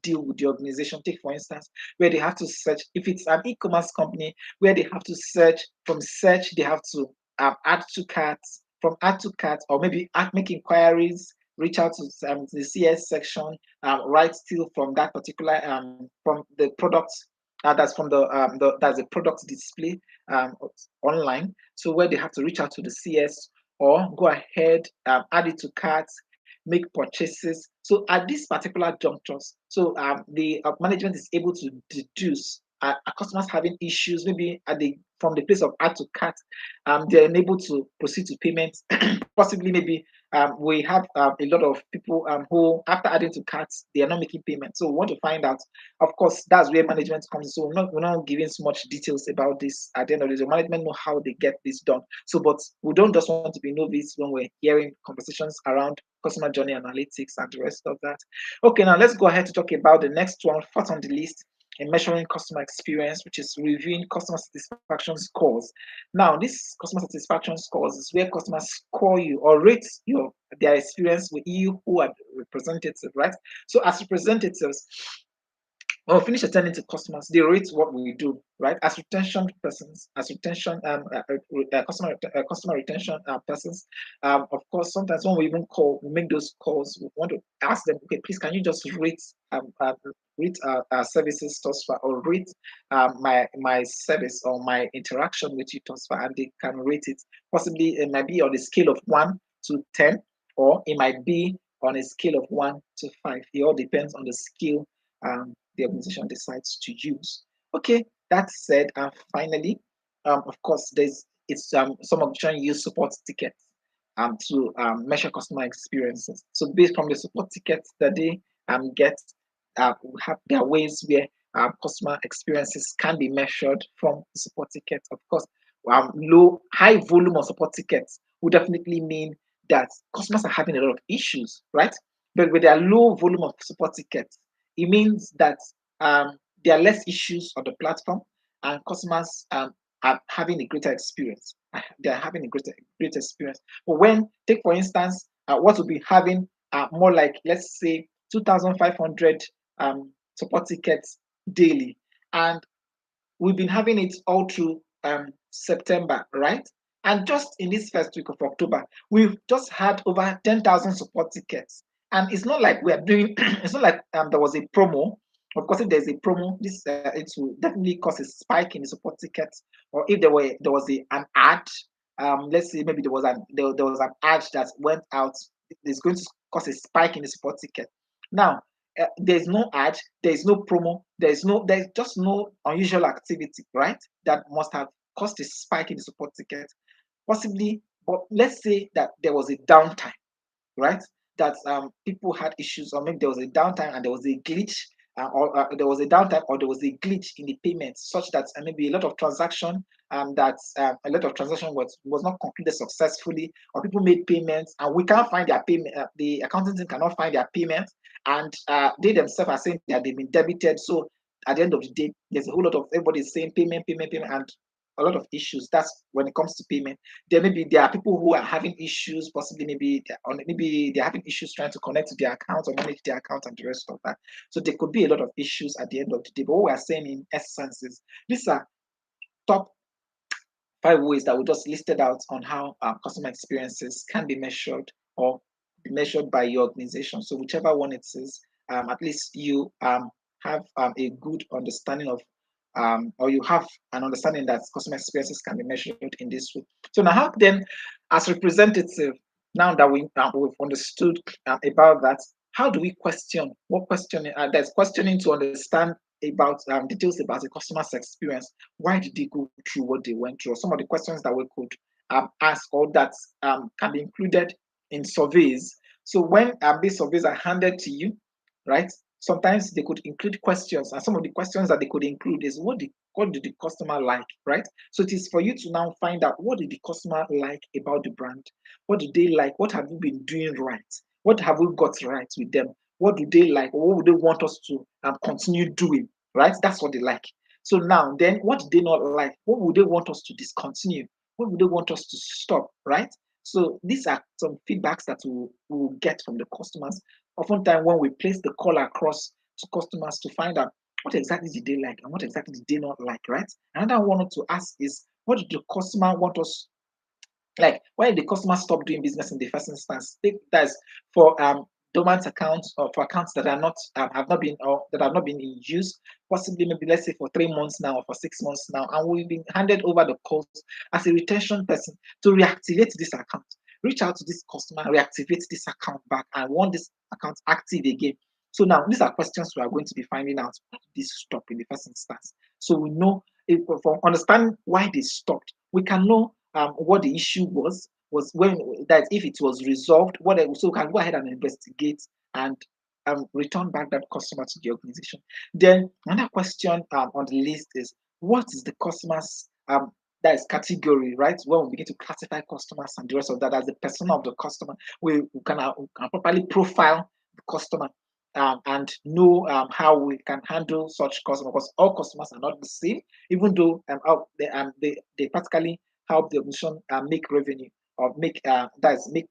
deal with the organization. Take for instance, where they have to search if it's an e-commerce company, where they have to search they have to add to carts, from add to carts, or maybe make inquiries, reach out to the CS section, right, still from that particular from the product that's from that's a product display um, online. So where they have to reach out to the CS or go ahead, add it to carts, make purchases. So at this particular junctures, so the management is able to deduce customers having issues, maybe at the from the place of add to cart, they're unable to proceed to payments. Possibly, maybe we have a lot of people who, after adding to carts, they are not making payments. So we want to find out. Of course, that's where management comes in. So we're not giving so much details about this. At the end of the day, management know how they get this done. So, but we don't just want to be novice when we're hearing conversations around customer journey analytics and the rest of that. Okay, now let's go ahead to talk about the next one, fourth on the list, in measuring customer experience, which is reviewing customer satisfaction scores. Now, this customer satisfaction scores is where customers score you or rate their experience with you who are representative, right? So as representatives, when we finish attending to customers, they rate what we do, right? As retention persons, as retention customer retention persons. Of course, sometimes when we even we make those calls, we want to ask them, okay, please, can you just rate our services thus far, or rate my service or my interaction with you thus far, and they can rate it. Possibly, it might be on a scale of 1 to 10, or it might be on a scale of 1 to 5. It all depends on the skill the organization decides to use. Okay, that said, finally, of course, some organizations use support tickets to measure customer experiences. So based from the support tickets that they get, there are ways where customer experiences can be measured from the support tickets. Of course, high volume of support tickets would definitely mean that customers are having a lot of issues, right? But with their low volume of support tickets, it means that there are less issues on the platform, and customers are having a greater experience. They are having a greater experience. But when, take for instance, what will be having more like, let's say, 2,500 support tickets daily, and we've been having it all through September, right? And just in this first week of October, we've just had over 10,000 support tickets. And it's not like we are doing, it's not like there was a promo. Of course, if there's a promo, it will definitely cause a spike in the support tickets. Or if there was an ad, let's say maybe there was an ad that went out, it's going to cause a spike in the support ticket. Now, there's no ad, there's no promo, there's just no unusual activity, right? That must have caused a spike in the support ticket, possibly. But let's say that there was a downtime, right? That people had issues, or maybe there was a downtime and there was a glitch, or there was a downtime, or there was a glitch in the payment, such that maybe a lot of transaction was not completed successfully, or people made payments and we can't find their payment. The accounting team cannot find their payment, and they themselves are saying that they've been debited. So at the end of the day, there's a whole lot of everybody saying payment, and a lot of issues. That's when it comes to payment. There are people who are having issues, possibly maybe they're having issues trying to connect to their account or manage their account and the rest of that. So there could be a lot of issues at the end of the day. But what we are saying in essence is these are top 5 ways that we just listed out on how customer experiences can be measured or be measured by your organization. So whichever one it is, at least you have a good understanding of or you have an understanding that customer experiences can be measured in this way. So now, how then, as representative, now that we've understood about that, how do we question? What questioning? There's questioning to understand about details about the customer's experience. Why did they go through what they went through? Some of the questions that we could ask or that can be included in surveys. So when these surveys are handed to you, right? Sometimes they could include questions, and some of the questions that they could include is what did the customer like, right? So it is for you to now find out what did the customer like about the brand, what do they like, what have you been doing right, what have we got right with them, what do they like, or what would they want us to continue doing, right? That's what they like. So now, then, what do they not like? What would they want us to discontinue? What would they want us to stop, right? So these are some feedbacks that we will get from the customers. Oftentimes, when we place the call across to customers to find out what exactly did they like and what exactly did they not like, right? Another one to ask is, what did the customer want us like? Why did the customer stop doing business in the first instance? That's for dormant accounts or for accounts that are not have not been or that have not been in use, possibly maybe let's say for 3 months now or for 6 months now, and we've been handed over the calls as a retention person to reactivate this account. Reach out to this customer, reactivate this account back, and want this account active again. So now these are questions we are going to be finding out. Why did this stop in the first instance? So we know if, from understanding why they stopped, we can know what the issue was when that if it was resolved, what so we can go ahead and investigate and return back that customer to the organization. Then another question on the list is, what is the customer's that is category, right? When we begin to classify customers and the rest of that as the persona of the customer, we can properly profile the customer and know how we can handle such customers, because all customers are not the same, even though they practically help the organization make revenue or make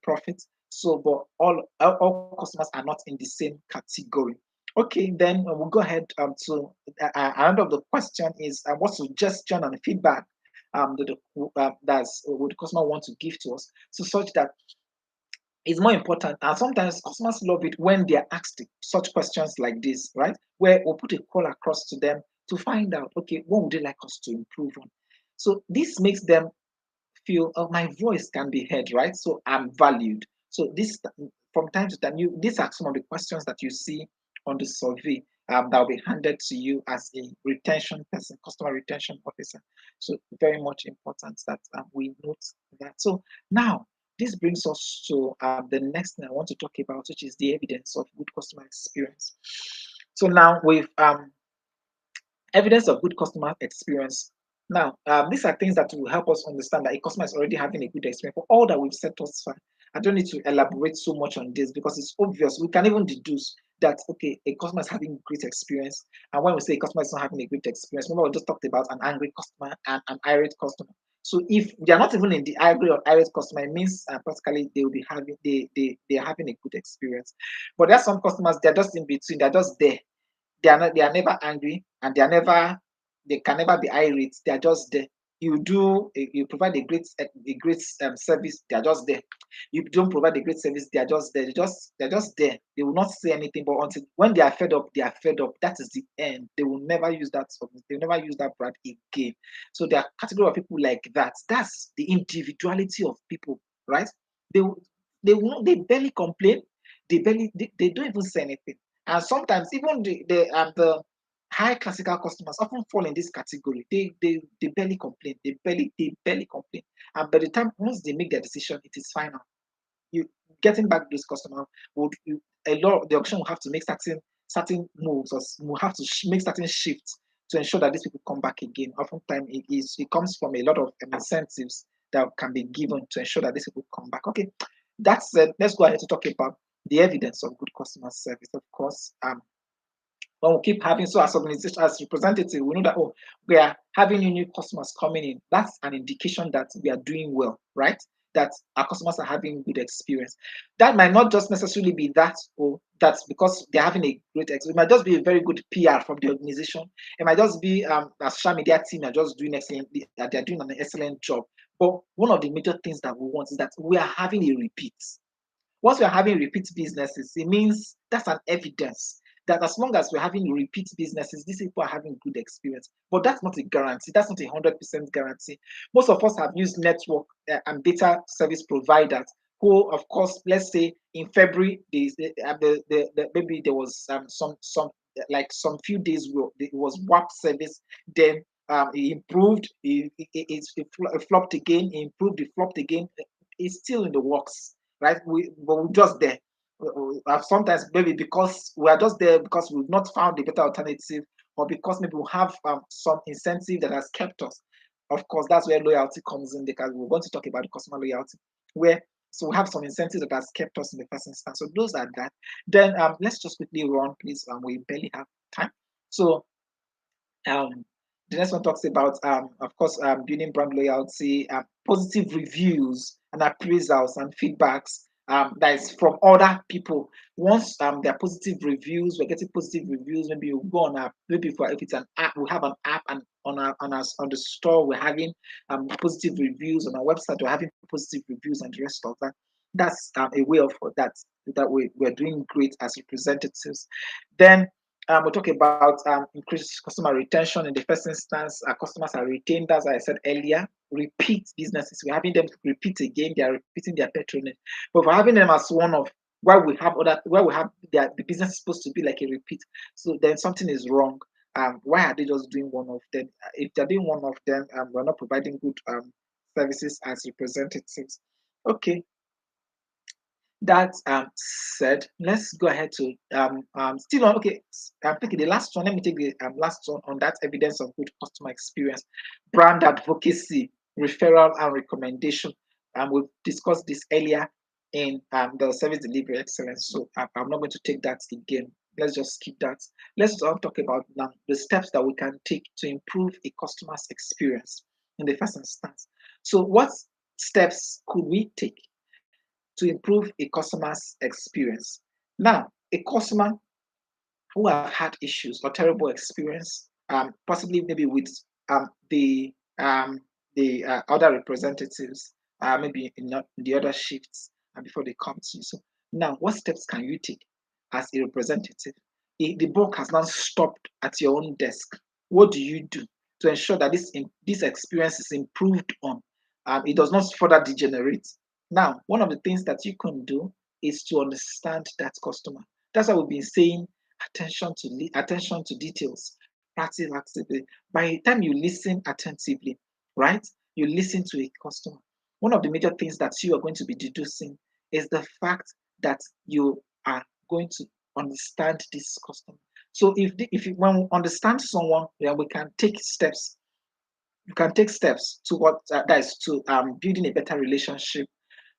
profits. So, but all customers are not in the same category. Okay, then we'll go ahead to another of the question is what suggestion and feedback would the customer want to give to us, so such that it's more important. And sometimes customers love it when they are asked such questions like this, right? Where we'll put a call across to them to find out, okay, what would they like us to improve on? So this makes them feel, oh, my voice can be heard, right? So I'm valued. So this, from time to time, these are some of the questions that you see on the survey that will be handed to you as a retention person, customer retention officer. So very much important that we note that. So now this brings us to the next thing I want to talk about, which is the evidence of good customer experience. So now with evidence of good customer experience. Now, these are things that will help us understand that a customer is already having a good experience for all that we've said thus far. I don't need to elaborate so much on this because it's obvious. We can even deduce that, okay, a customer is having great experience. And when we say a customer is not having a great experience, remember we just talked about an angry customer and an irate customer. So if they are not even in the angry or irate customer, it means practically they will be having they are having a good experience. But there are some customers, they're just in between, they're just there. They are never angry, and they can never be irate. They are just there. You provide a great service, they are just there. You don't provide a great service, they are just there. They're just there. They will not say anything, but until when they are fed up, they are fed up. That is the end. They will never use that service. They will never use that brand again. So there are category of people like that. That's the individuality of people, right? They will- they barely complain. They don't even say anything. And sometimes even the high classical customers often fall in this category. They barely complain. They barely complain. And by the time once they make their decision, it is final. You getting back those customers would a lot the auction will have to make certain moves, or will have to make certain shifts to ensure that these people come back again. Oftentimes it comes from a lot of incentives that can be given to ensure that these people come back. Okay, that said, let's go ahead to talk about the evidence of good customer service. Of course, when we keep having, so as organization, as representative, we know that, oh, we are having new customers coming in. That's an indication that we are doing well, right? That our customers are having good experience. That might not just necessarily be that, or that's because they're having a great experience. It might just be a very good PR from the organization. It might just be a social media team are just doing excellent, that they're doing an excellent job. But one of the major things that we want is that we are having a repeat. Once we are having repeat businesses, it means that's an evidence that as long as we're having repeat businesses, these people are having good experience. But that's not a guarantee. That's not a 100% guarantee. Most of us have used network and data service providers who, of course, let's say in February, maybe there was some like some few days it was WAP service, then it improved, it flopped again, it improved, it flopped again. It's still in the works, right? But we're just there. Sometimes maybe because we are just there because we've not found a better alternative, or because maybe we have some incentive that has kept us. Of course, that's where loyalty comes in, because we want to talk about the customer loyalty, where so we have some incentives that has kept us in the first instance. So those are that. Then let's just quickly run, please. We barely have time. So um, the next one talks about, of course, building brand loyalty, positive reviews and appraisals and feedbacks that is from other people. Once there are positive reviews, we're getting positive reviews. Maybe you go on our, maybe if it's an app, we have an app, and on the store we're having positive reviews. On our website we're having positive reviews, and the rest of that. That's a way of that we're doing great as representatives. Then we'll talk about increased customer retention. In the first instance, our customers are retained, as I said earlier. Repeat businesses, we're having them repeat again. They are repeating their patronage, but we're having them as one of where we have the business is supposed to be like a repeat. So then something is wrong. Why are they just doing one of them? If they're doing one of them, we're not providing good services as representatives. Okay, that said, let's go ahead to still on. Okay, I'm taking the last one. Let me take the last one on that evidence of good customer experience, brand advocacy, referral and recommendation. We've discussed this earlier in the service delivery excellence, so I'm not going to take that again. Let's just skip that. Let's talk about now the steps that we can take to improve a customer's experience in the first instance. So, what steps could we take to improve a customer's experience? Now, a customer who have had issues or terrible experience, possibly maybe with the other representatives, maybe in the other shifts, before they come to you. So now, what steps can you take as a representative? If the bulk has now stopped at your own desk, what do you do to ensure that this experience is improved on? It does not further degenerate. Now, one of the things that you can do is to understand that customer. That's why we've been saying attention to details, practice actively. By the time you listen attentively, right, you listen to a customer. One of the major things that you are going to be deducing is the fact that you are going to understand this customer. So when we understand someone, then we can take steps. You can take steps to that is to building a better relationship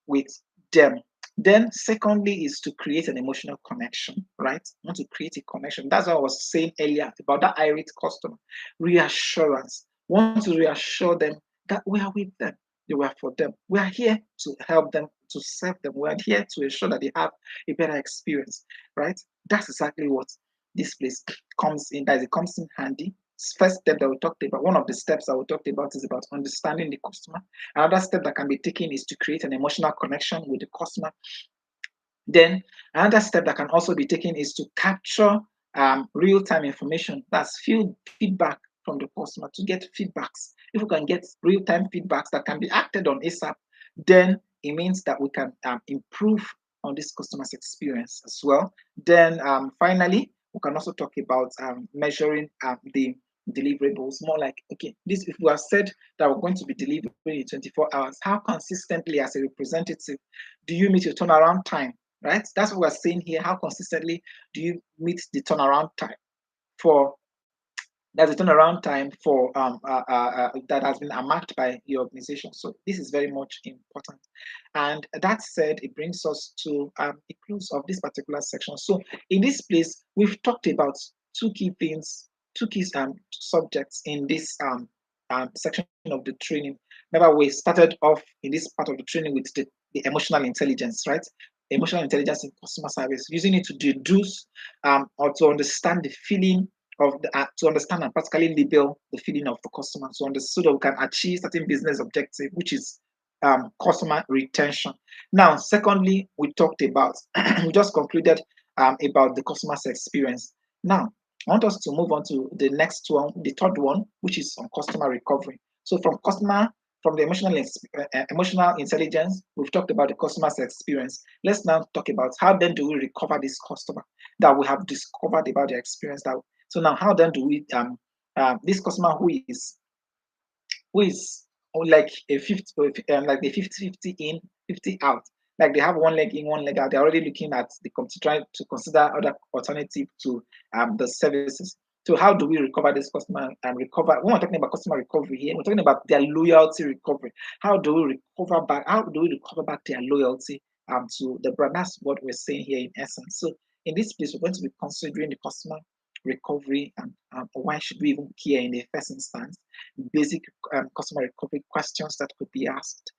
with them. Then, secondly, is to create an emotional connection, right? You want to create a connection. That's what I was saying earlier about that irate customer. Reassurance. Want to reassure them that we are with them. We are for them. We are here to help them, to serve them. We are here to ensure that they have a better experience, right? That's exactly what this place comes in. That it comes in handy. First step that we talked about, one of the steps that we talked about is about understanding the customer. Another step that can be taken is to create an emotional connection with the customer. Then another step that can also be taken is to capture real-time information. That's feedback from the customer, to get feedbacks. If we can get real-time feedbacks that can be acted on ASAP, then it means that we can improve on this customer's experience as well. Then finally, we can also talk about measuring the deliverables. More like, okay, this, if we have said that we're going to be delivering in 24 hours, how consistently as a representative do you meet your turnaround time, right? That's what we're saying here. How consistently do you meet the turnaround time for there's a turnaround time for that has been marked by your organization. So this is very much important. And that said, it brings us to a close of this particular section. So in this place, we've talked about two key things, two key subjects in this section of the training. Remember, we started off in this part of the training with the emotional intelligence, right? Emotional intelligence in customer service, using it to deduce or to understand the feeling of to understand and practically label the feeling of the customer, so that we can achieve certain business objective, which is customer retention. Now, secondly, we talked about we just concluded about the customer's experience. Now, I want us to move on to the next one, the third one, which is on customer recovery. So from customer from the emotional intelligence, we've talked about the customer's experience. Let's now talk about how then do we recover this customer that we have discovered about their experience. So now how then do we this customer who is like a 50 like the 50-50 in, 50 out. Like they have one leg in, one leg out. They're already looking at trying to consider other alternative to the services. So how do we recover this customer and recover? When we're talking about customer recovery here, we're talking about their loyalty recovery. How do we recover back? How do we recover back their loyalty to the brand? That's what we're saying here in essence. So in this place, we're going to be considering the customer recovery and why should we even care in the first instance, basic customer recovery questions that could be asked,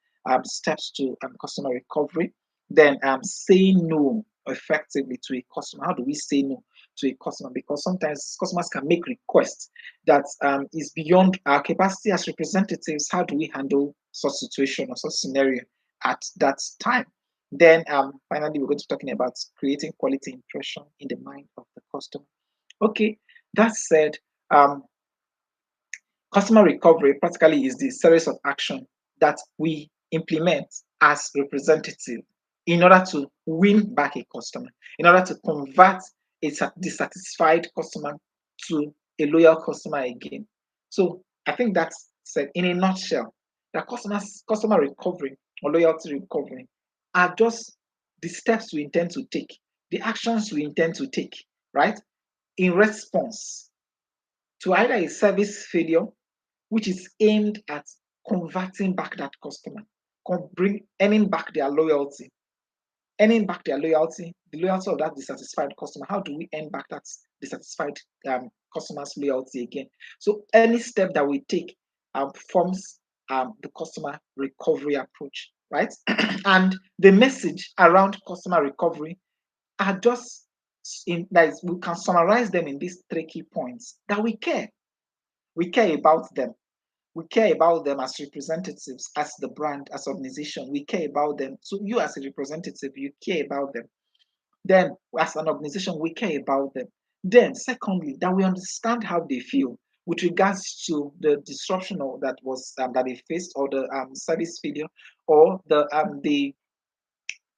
steps to customer recovery, then saying no effectively to a customer. How do we say no to a customer? Because sometimes customers can make requests that is beyond our capacity as representatives. How do we handle such situation or such scenario at that time? Then finally, we're going to be talking about creating quality impression in the mind of the customer. Okay, that said, um, customer recovery practically is the series of action that we implement as representative in order to win back a customer, in order to convert a dissatisfied customer to a loyal customer again. So I think that's said in a nutshell. That customer recovery or loyalty recovery are just the steps we intend to take, the actions we intend to take, right? In response to either a service failure, which is aimed at converting back that customer, earning back their loyalty, the loyalty of that dissatisfied customer. How do we earn back that dissatisfied customer's loyalty again? So any step that we take forms the customer recovery approach, right? And the message around customer recovery are just that we can summarize them in these three key points: that we care. We care about them. We care about them as representatives, as the brand, as organization. We care about them. So you as a representative, you care about them. Then as an organization, we care about them. Then secondly, that we understand how they feel with regards to the disruption that was that they faced, or the service failure, or the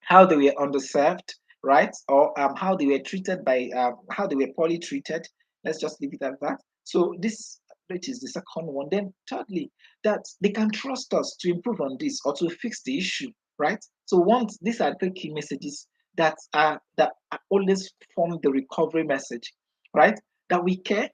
how they were underserved, right? Or how they were treated by how they were poorly treated. Let's just leave it at that. So this, which is the second one. Then thirdly, that they can trust us to improve on this or to fix the issue, right? So once these are the key messages that always form the recovery message, right? That we care.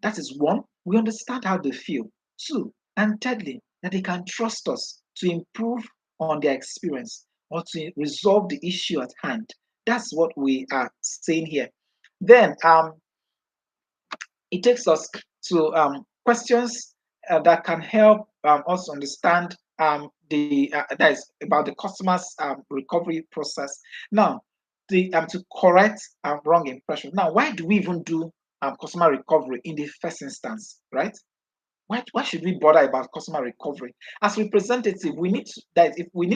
That is one. We understand how they feel. Two, and thirdly, that they can trust us to improve on their experience or to resolve the issue at hand. That's what we are saying here. Then it takes us to questions that can help us understand that is about the customer's recovery process. Now, to correct wrong impression. Now, why do we even do customer recovery in the first instance, right? Why should we bother about customer recovery? As representative, we need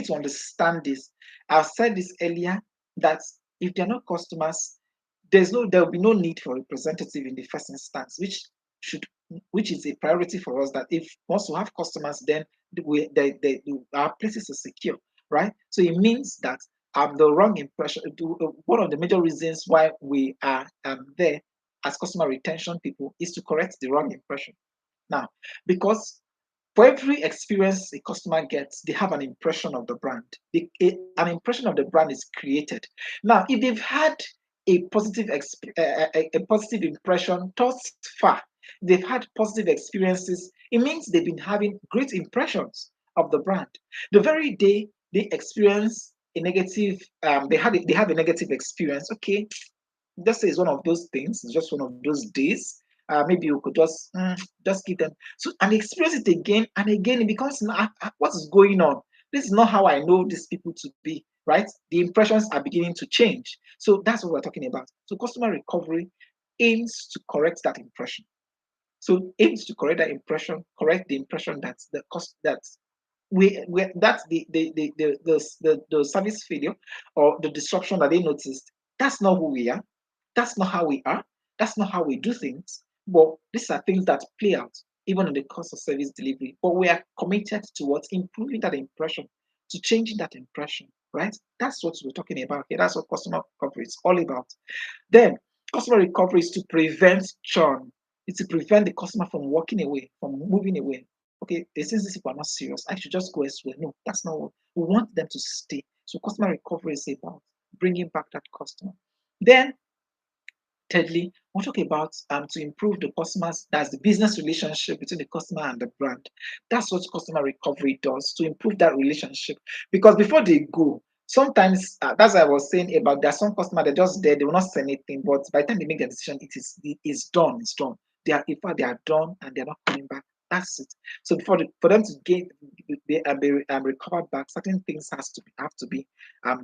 to understand this. I've said this earlier, that if they're not customers, there will be no need for representative in the first instance, should which is a priority for us. That if once we have customers, then our places are secure, right? So it means that the wrong impression. One of the major reasons why we are there as customer retention people is to correct the wrong impression. Now, because for every experience a customer gets, they have an impression of the brand. An impression of the brand is created. Now, if they've had a a positive impression thus far, they've had positive experiences, it means they've been having great impressions of the brand. The very day they experience a negative, they have a negative experience. Okay, just say it's one of those things. It's just one of those days. Maybe you could just give them so and experience it again and again. It becomes what is going on. This is not how I know these people to be, right? The impressions are beginning to change. So that's what we're talking about. So customer recovery aims to correct that impression. So aims to correct the impression that's the cost that we that's the service failure or the disruption that they noticed. That's not who we are. That's not how we are. That's not how we do things. But these are things that play out. even on the cost of service delivery. But we are committed towards improving that impression, to changing that impression, right? That's what we're talking about here. That's what customer recovery is all about. Then, customer recovery is to prevent churn. It's to prevent the customer from walking away, from moving away. Okay, since these people are not serious, I should just go elsewhere. No, that's not what we want them to stay. So, customer recovery is about bringing back that customer. Then, thirdly, we'll talk about to improve the customers, that's the business relationship between the customer and the brand. That's what customer recovery does, to improve that relationship. Because before they go, sometimes that's what I was saying about there are some customers they're just there, they will not say anything, but by the time they make their decision, it's done, it's done. They are, in fact, they are done and they're not coming back. That's it. So for them to get be recovered back, certain things have to be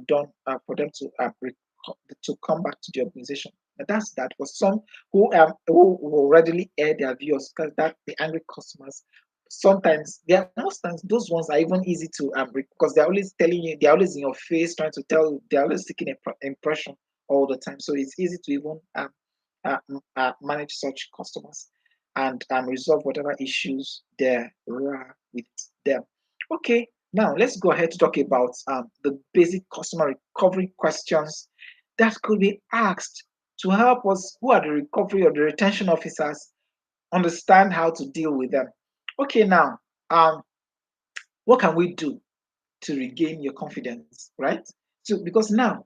done for them to come back to the organization. But that's that. For some who will readily air their views, because that the angry customers, sometimes they are most times those ones are even easy to because they're always telling you, they're always in your face trying to tell, they're always seeking impression all the time. So it's easy to even manage such customers and resolve whatever issues there are with them. Okay, now let's go ahead to talk about the basic customer recovery questions that could be asked to help us, who are the recovery or the retention officers, understand how to deal with them. Okay, now, what can we do to regain your confidence, right? So, because now,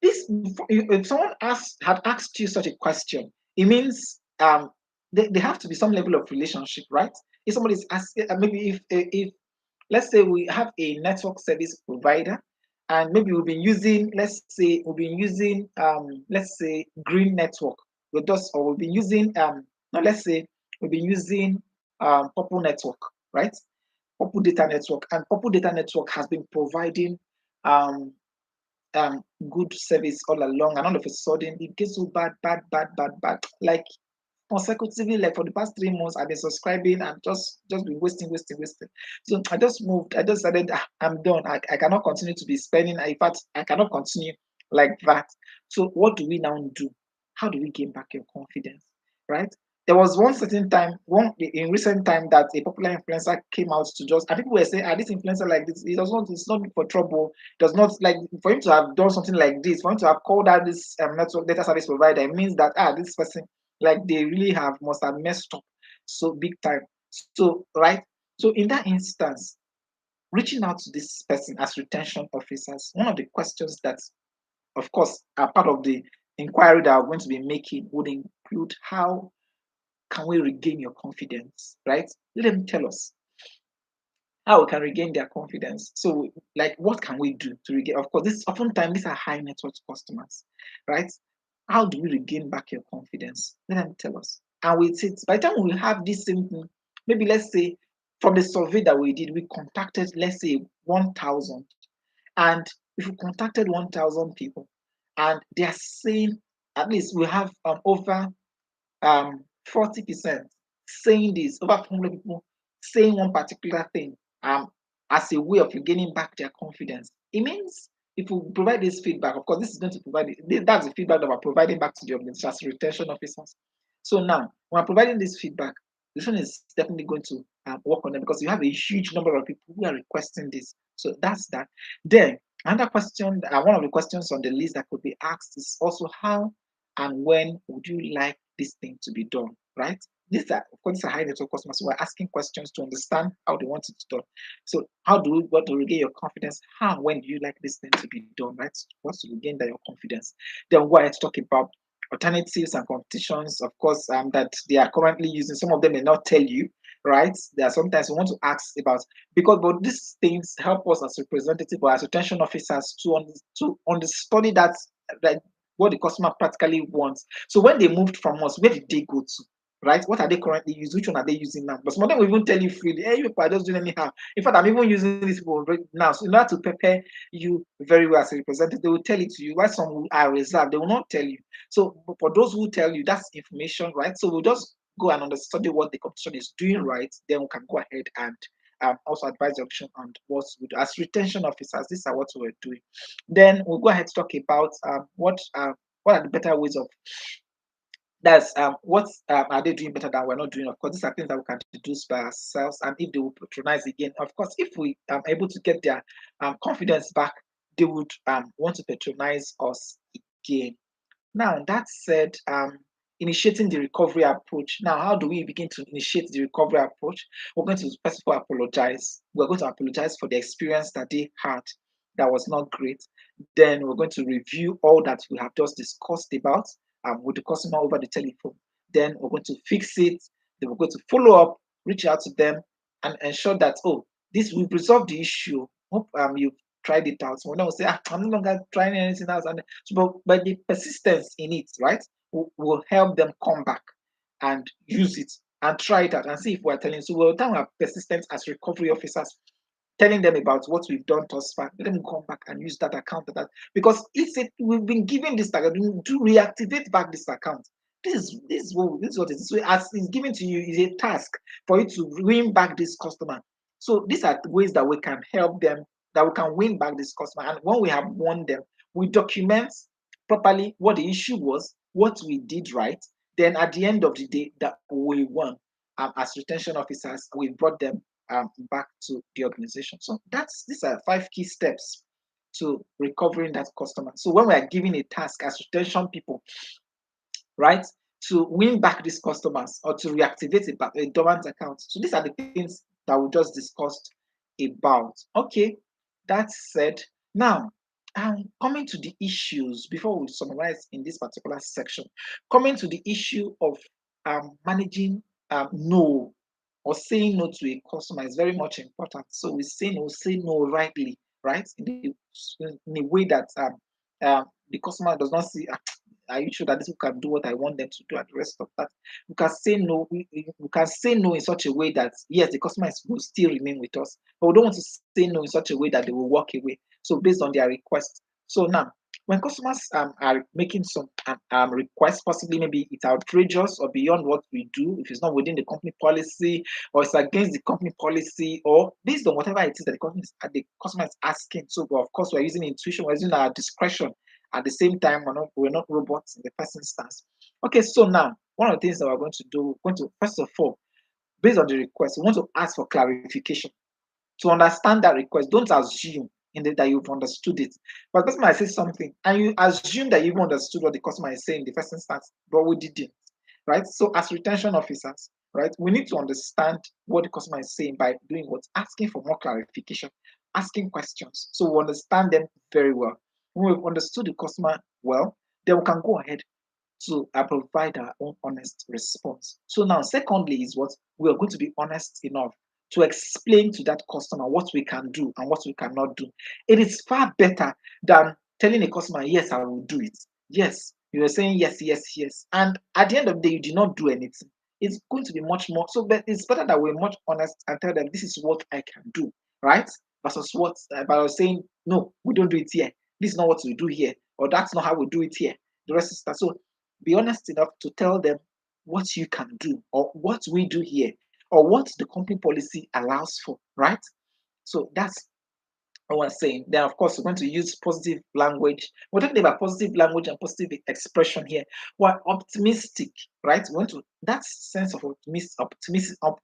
this, if someone had asked you such a question, it means there have to be some level of relationship, right? If somebody is asking, maybe if let's say we have a network service provider, and maybe we've been using, let's say Green Network with us, or we've been using no, let's say we've been using Purple Network, right? Purple Data Network, and Purple Data Network has been providing um, good service all along, and all of a sudden it gets so bad, bad, bad, bad, bad. Like consecutively, like for the past 3 months, I've been subscribing and just been wasting, wasting, wasting. So I just moved. I just said, I'm done. I cannot continue to be spending. In fact, I cannot continue like that. So what do we now do? How do we gain back your confidence? Right? There was one certain time, one in recent time, that a popular influencer came out to just, and people were saying, this influencer like this, it does not, it's not for trouble, does not, like, for him to have done something like this, for him to have called out this network data service provider, it means that this person, like, they really must have messed up so big time. So right, so in that instance, reaching out to this person as retention officers, one of the questions that, of course, are part of the inquiry that we're going to be making would include, how can we regain your confidence, right? Let them tell us how we can regain their confidence. So, like, what can we do to regain? Of course, this oftentimes these are high net worth customers, right? How do we regain back your confidence? Let them tell us. And with it, by the time we have this same thing, maybe let's say from the survey that we did, we contacted, let's say, 1,000. And if we contacted 1,000 people and they are saying, at least we have over 40% saying this, over 400 people saying one particular thing as a way of regaining back their confidence. It means if we provide this feedback, of course, this is going to provide that's the feedback that we're providing back to the organization as retention officers. So now, when we're providing this feedback, this one is definitely going to work on them, because you have a huge number of people who are requesting this. So that's that. Then another question, one of the questions on the list that could be asked is also, how and when would you like this thing to be done, right? These are, of course, these are high net worth customers who are asking questions to understand how they want it done. So, how do we want to regain your confidence? How and when do you like this thing to be done, right? What's to regain that your confidence? Then we're going to talk about alternatives and competitions, of course, that they are currently using. Some of them may not tell you, right? There are sometimes we want to ask about, because but these things help us as representative or as retention officers to understudy that what the customer practically wants. So when they moved from us, where did they go to? Right? What are they currently using? Which one are they using now? But some of them will even tell you freely, hey, you people are just doing anyhow. In fact, I'm even using these people right now. So in order to prepare you very well as a representative, they will tell it to you. Why some are reserved, they will not tell you. So for those who tell you, that's information, right? So we'll just go and understudy what the competition is doing, right? Then we can go ahead and also advise the auction on what we do. As retention officers, these are what we're doing. Then we'll go ahead to talk about what are the better ways of That's what are they doing better than we're not doing? Of course, these are things that we can deduce by ourselves. And if they will patronize again, of course, if we are able to get their confidence back, they would want to patronize us again. Now, that said, initiating the recovery approach. Now, how do we begin to initiate the recovery approach? We're going to first of all apologize. We're going to apologize for the experience that they had that was not great. Then we're going to review all that we have just discussed about with the customer over the telephone. Then we're going to fix it. Then we're going to follow up, reach out to them, and ensure that, oh, this will resolve the issue. Hope you've tried it out. So when I will say, I'm no longer trying anything else, and so, but the persistence in it, right, will help them come back and use it and try it out and see if we're telling. So we'll then have persistence as recovery officers, telling them about what we've done thus far. Let them come back and use that account. Because it's we've been given this target to reactivate back this account. This is what it is. So as it's given to you is a task for you to win back this customer. So these are ways that we can help them, that we can win back this customer. And when we have won them, we document properly what the issue was, what we did right. Then at the end of the day, that we won as retention officers, we brought them back to the organization. So these are 5 key steps to recovering that customer. So when we are given a task as retention people, right, to win back these customers or to reactivate a dormant account. So these are the things that we just discussed about. Okay, that said, now coming to the issues before we summarize in this particular section, coming to the issue of managing no or saying no to a customer is very much important. So we say no rightly, right? In a way that the customer does not see, are you sure that this people can do what I want them to do and the rest of that? We can say no, we can say no in such a way that yes, the customer will still remain with us, but we don't want to say no in such a way that they will walk away. So based on their request. So now when customers are making some requests, possibly maybe it's outrageous or beyond what we do, if it's not within the company policy or it's against the company policy or based on whatever it is that the customer is asking. So of course we're using intuition, we're using our discretion. At the same time, we're not robots in the first instance. Okay, so now one of the things that we're going to do, we're going to first of all, based on the request, we want to ask for clarification. To understand that request, don't assume that you've understood it. But the customer says something, and you assume that you've understood what the customer is saying in the first instance, but we didn't, right? So as retention officers, right, we need to understand what the customer is saying by doing what? Asking for more clarification, asking questions, so we understand them very well. When we've understood the customer well, then we can go ahead to provide our own honest response. So now, secondly, is what we are going to be honest enough to explain to that customer what we can do and what we cannot do. It is far better than telling a customer, yes, I will do it. Yes, you are saying yes, yes, yes. And at the end of the day, you did not do anything. It's going to be much more. So but it's better that we're much honest and tell them this is what I can do, right? Versus what by saying, no, we don't do it here. This is not what we do here, or that's not how we do it here. The rest is that. So be honest enough to tell them what you can do or what we do here or what the company policy allows for, right? So that's what I was saying. Then, of course, we're going to use positive language. We're talking about positive language and positive expression here. We're optimistic, right? We want to that sense of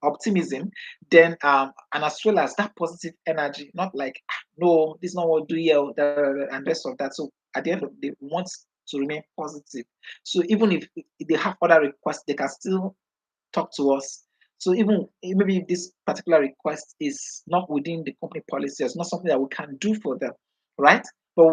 optimism, then and as well as that positive energy, not like no, this is not what we do here, and rest of that. So at the end of the day, we want to remain positive. So even if they have other requests, they can still talk to us. So even maybe if this particular request is not within the company policy, it's not something that we can do for them, right? But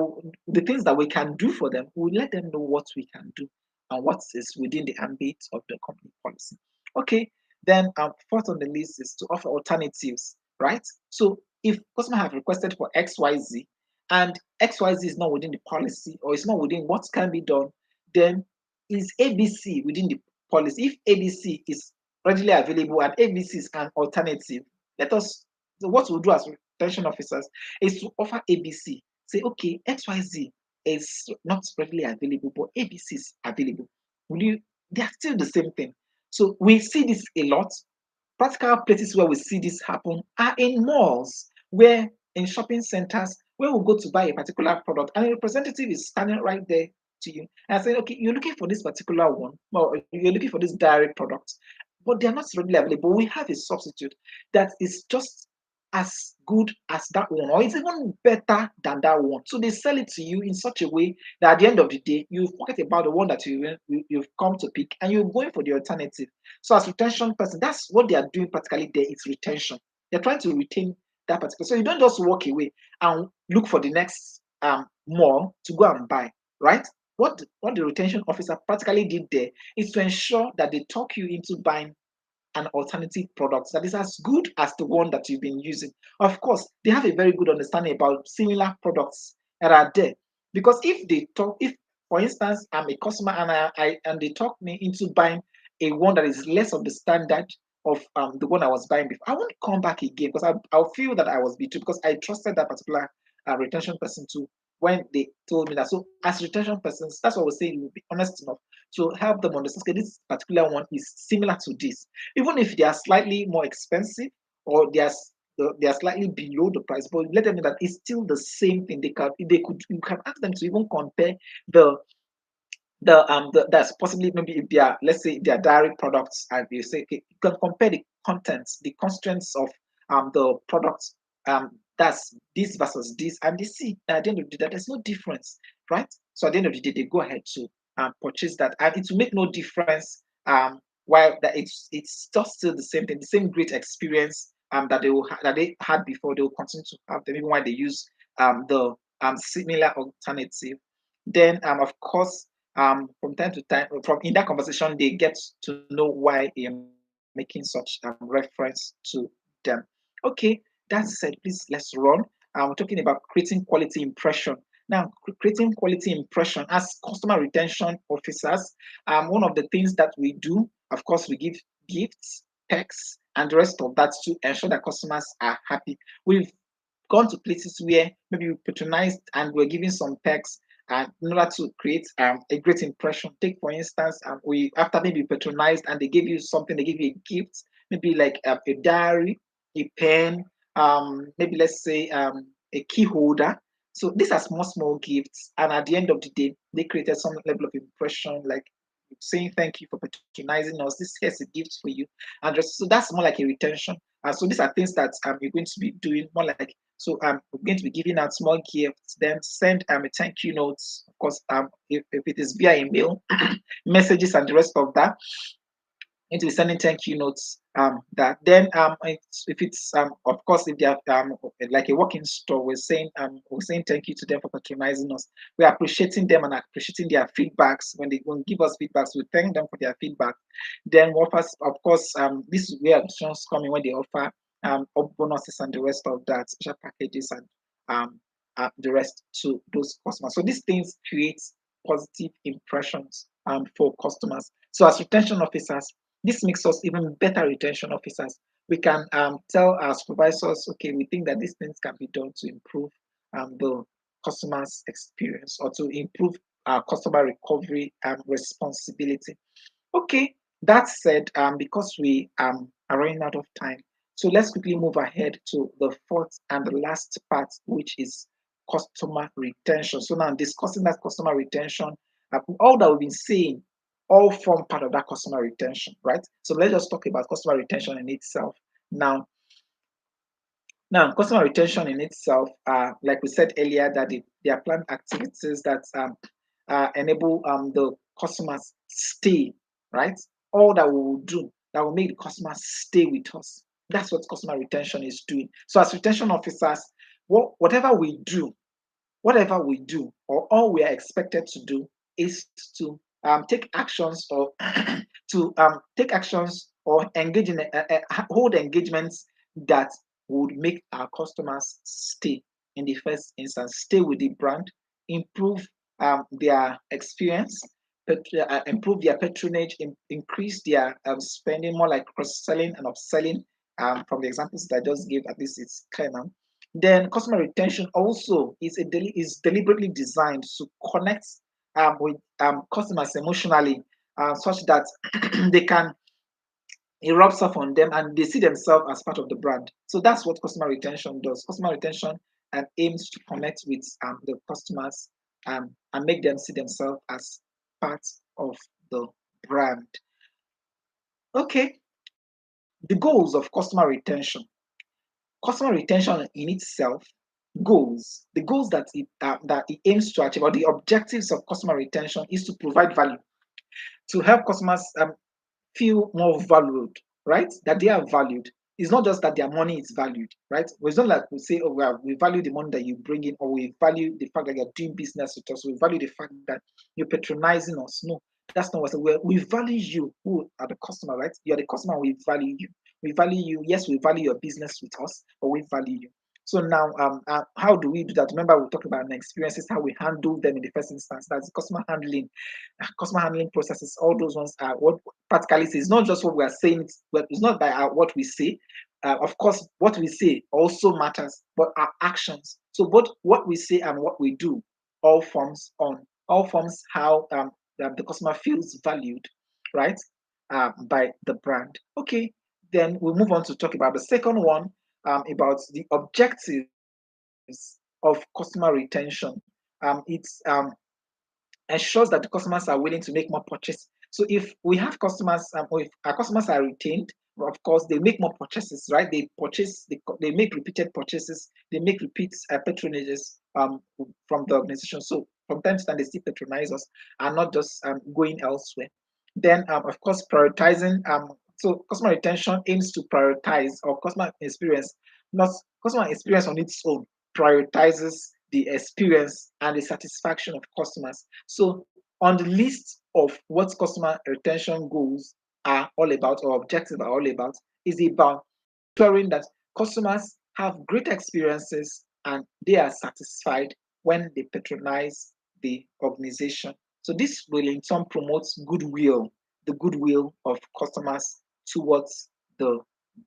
the things that we can do for them, we let them know what we can do and what is within the ambit of the company policy. Okay, then fourth on the list is to offer alternatives, right? So if customer have requested for XYZ and XYZ is not within the policy or it's not within what can be done, then is ABC within the policy? If ABC is readily available and ABC is an alternative, let us, so what we'll do as retention officers is to offer ABC. Say, okay, XYZ is not readily available, but ABC is available. Will you? They are still the same thing. So we see this a lot. Practical places where we see this happen are in malls, where in shopping centers, where we go to buy a particular product, and a representative is standing right there to you and say, okay, you're looking for this particular one, or you're looking for this dairy product, but they're not readily available. We have a substitute that is just as good as that one, or it's even better than that one. So they sell it to you in such a way that at the end of the day, you forget about the one that you've come to pick and you're going for the alternative. So as retention person, that's what they are doing practically there. It's retention. They're trying to retain that particular. So you don't just walk away and look for the next mall to go and buy, right? What the retention officer practically did there is to ensure that they talk you into buying an alternative product that is as good as the one that you've been using. Of course, they have a very good understanding about similar products that are there. Because if for instance I'm a customer and and they talk me into buying a one that is less of the standard of the one I was buying before, I won't come back again because I'll feel that I was betrayed because I trusted that particular retention person too when they told me that. So as retention persons, that's what we're saying. We'll be honest enough to help them understand. Okay, this particular one is similar to this, even if they are slightly more expensive or they are slightly below the price, but let them know that it's still the same thing. You can ask them to even compare the that's possibly maybe if they are, let's say if they are dairy products and you say okay, you can compare the contents, the constraints of the products, that's this versus this, and they see that at the end of the day that there's no difference, right? So at the end of the day they go ahead to purchase that, and it will make no difference while that it's just still the same thing, the same great experience that they had before. They will continue to have them even while they use the similar alternative. Then of course from time to time, from in that conversation, they get to know why you're making such reference to them. Okay, that said, please let's run. We're talking about creating quality impression. Now, creating quality impression as customer retention officers, one of the things that we do, of course, we give gifts, perks, and the rest of that to ensure that customers are happy. We've gone to places where maybe we patronized and we're giving some perks and in order to create a great impression. Take for instance, we after maybe patronized and they gave you something, they give you a gift, maybe like a diary, a pen, maybe let's say a key holder. So these are small gifts, and at the end of the day, they created some level of impression, like saying thank you for patronizing us. This here's a gift for you, and just, so that's more like a retention. And so these are things that you're going to be doing more like. So we're going to be giving out small gifts, then send a thank you notes, of course, if it is via email, messages and the rest of that. Going to be sending thank you notes. That then if it's of course if they have like a walk-in store, we're saying thank you to them for patronizing us. We're appreciating them and appreciating their feedbacks. When they will give us feedbacks, we thank them for their feedback. Then offers, of course, this is where options come in when they offer bonuses and the rest of that, special packages and the rest to those customers. So these things create positive impressions for customers. So as retention officers, this makes us even better retention officers. We can tell our supervisors, okay, we think that these things can be done to improve the customer's experience or to improve our customer recovery and responsibility. Okay, that said, because we are running out of time, so let's quickly move ahead to the fourth and the last part, which is customer retention. So now discussing that customer retention, all that we've been saying all form part of that customer retention, right? So let's just talk about customer retention in itself. Now, customer retention in itself, like we said earlier, that they are planned activities that enable the customers stay, right? All that we will do that will make the customers stay with us. That's what customer retention is doing. So, as retention officers, whatever we do, or all we are expected to do is to take actions or take actions or engage in hold engagements that would make our customers stay in the first instance, stay with the brand, improve their experience, improve their patronage, increase their spending, more like cross-selling and upselling. From the examples that I just gave, at least it's clear now. Then customer retention also is deliberately designed to connect with customers emotionally, such that they can it rubs off on them and they see themselves as part of the brand. So that's what customer retention does. Customer retention aims to connect with the customers and make them see themselves as part of the brand. Okay, the goals of customer retention. Customer retention in itself, the goals that it aims to achieve, or the objectives of customer retention, is to provide value, to help customers feel more valued, right? That they are valued. It's not just that their money is valued, right? It's not like we say, oh, well, we value the money that you bring in, or we value the fact that you're doing business with us, we value the fact that you're patronizing us. No, that's not what we value you, who are the customer, right? You're the customer, we value you. We value you. Yes, we value your business with us, but we value you. So now, how do we do that? Remember, we talked about the experiences, how we handle them in the first instance. That's customer handling processes. All those ones are what practically says. It's not just what we are saying. It's not by what we say. Of course, what we say also matters, but our actions. So both what we say and what we do all forms how the customer feels valued, right? By the brand. Okay, then we'll move on to talk about the second one, about the objectives of customer retention. It's ensures that the customers are willing to make more purchase. So if we have customers, or if our customers are retained, of course they make more purchases, right? They make repeated purchases, they make repeat patronages from the organization. So from time to time they still patronize us and not just going elsewhere. Then of course prioritizing. So customer retention aims to prioritize, or customer experience, not customer experience on its own, prioritizes the experience and the satisfaction of customers. So, on the list of what customer retention goals are all about, or objectives are all about, is about ensuring that customers have great experiences and they are satisfied when they patronize the organization. So, this will in turn promote goodwill, the goodwill of customers towards the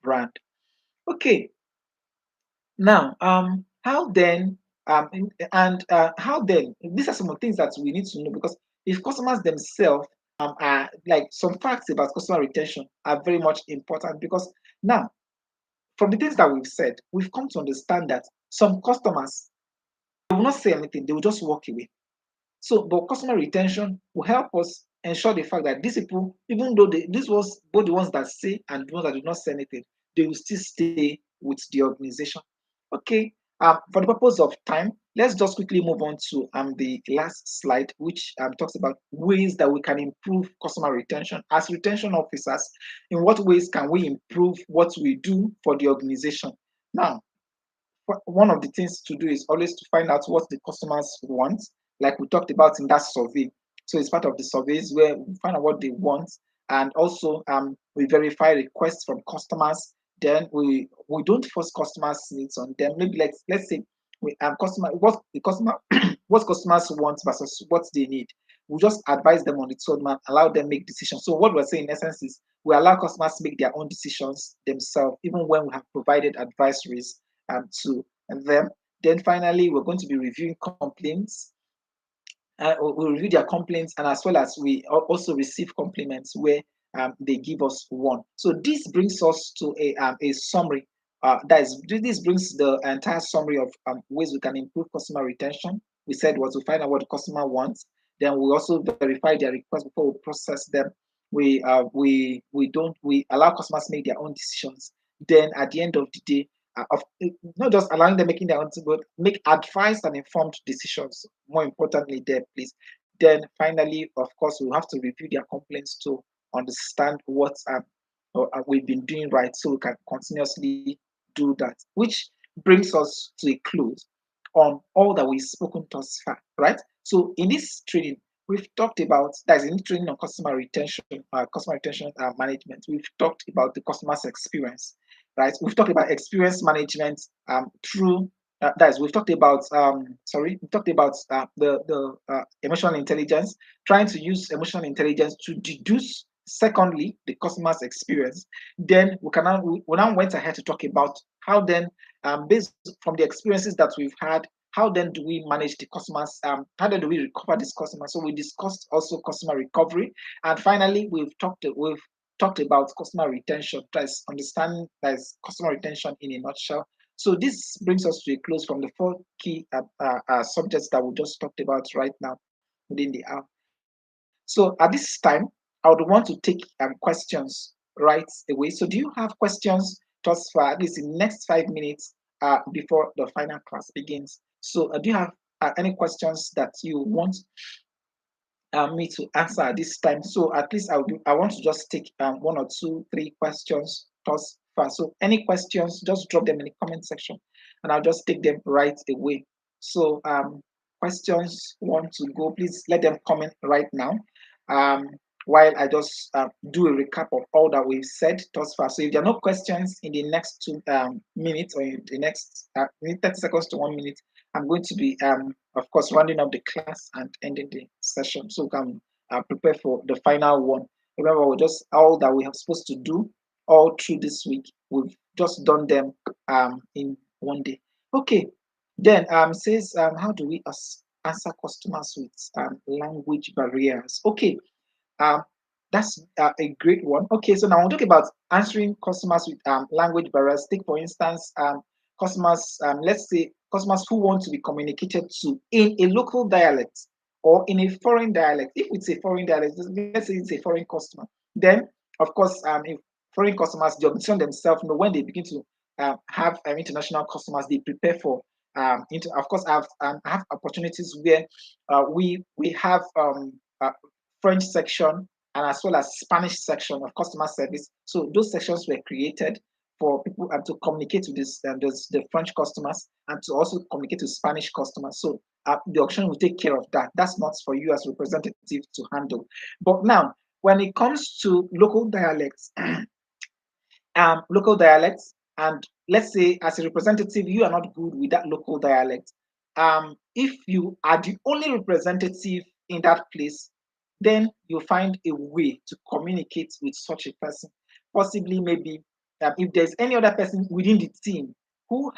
brand. Okay, now, how then, how then, these are some of the things that we need to know, because if customers themselves are like, some facts about customer retention are very much important, because now, from the things that we've said, we've come to understand that some customers, they will not say anything, they will just walk away. So, but customer retention will help us ensure the fact that these people, even though this was both the ones that say and the ones that do not say anything, they will still stay with the organization. Okay. For the purpose of time, let's just quickly move on to the last slide, which talks about ways that we can improve customer retention. As retention officers, in what ways can we improve what we do for the organization? Now, one of the things to do is always to find out what the customers want, like we talked about in that survey. So it's part of the surveys where we find out what they want, and also we verify requests from customers. Then we don't force customers needs on them. Maybe let's say we customer what the customer what customers want versus what they need. We just advise them on the roadmap, allow them make decisions. So what we're saying in essence is we allow customers to make their own decisions themselves, even when we have provided advisories to them. Then finally, we're going to be reviewing complaints. We'll review their complaints, and as well as we also receive compliments where they give us one. So this brings us to a summary. This brings the entire summary of ways we can improve customer retention. We said was to find out what the customer wants. Then we also verify their requests before we process them. We allow customers to make their own decisions. Then at the end of the day, of not just allowing them making their own, but make advised and informed decisions. More importantly, there, please. Then finally, of course, we have to review their complaints to understand what we've been doing right, so we can continuously do that. Which brings us to a close on all that we've spoken thus far, right? So in this training, we've talked about that's in training on customer retention management. We've talked about the customer's experience, right? We've talked about experience management through that is we've talked about we've talked about the emotional intelligence, trying to use emotional intelligence to deduce secondly the customer's experience. Then we now went ahead to talk about how then based from the experiences that we've had, how then do we manage the customers, how then do we recover this customer. So we discussed also customer recovery, and finally we've talked about customer retention. That's understanding that is customer retention in a nutshell. So this brings us to a close from the four key subjects that we just talked about right now within the hour. So at this time, I would want to take questions right away. So do you have questions just for at least in the next 5 minutes before the final class begins? So do you have any questions that you want me to answer at this time? So at least I want to just take one or two, three questions thus far. So any questions, just drop them in the comment section, and I'll just take them right away. So questions want to go, please let them comment right now. Um, while I just do a recap of all that we've said thus far. So if there are no questions in the next 2 minutes or in the next 30 seconds to 1 minute, I'm going to be, of course, rounding up the class and ending the session so we can prepare for the final one. Remember, we just all that we are supposed to do all through this week. We've just done them in one day. Okay. Then says how do we answer customers with language barriers? Okay. Um, that's a great one. Okay, so now we'll talk about answering customers with language barriers. Take for instance, customers. Let's say customers who want to be communicated to in a local dialect or in a foreign dialect. If it's a foreign dialect, let's say it's a foreign customer, then of course, if foreign customers, the organization themselves, when they begin to have international customers, they prepare for. Of course, I have opportunities where we have French section and as well as Spanish section of customer service. So those sections were created for people to communicate with the French customers and to also communicate with Spanish customers. So the auction will take care of that. That's not for you as representative to handle. But now, when it comes to local dialects, and let's say as a representative, you are not good with that local dialect. If you are the only representative in that place, then you find a way to communicate with such a person. Possibly, maybe if there's any other person within the team who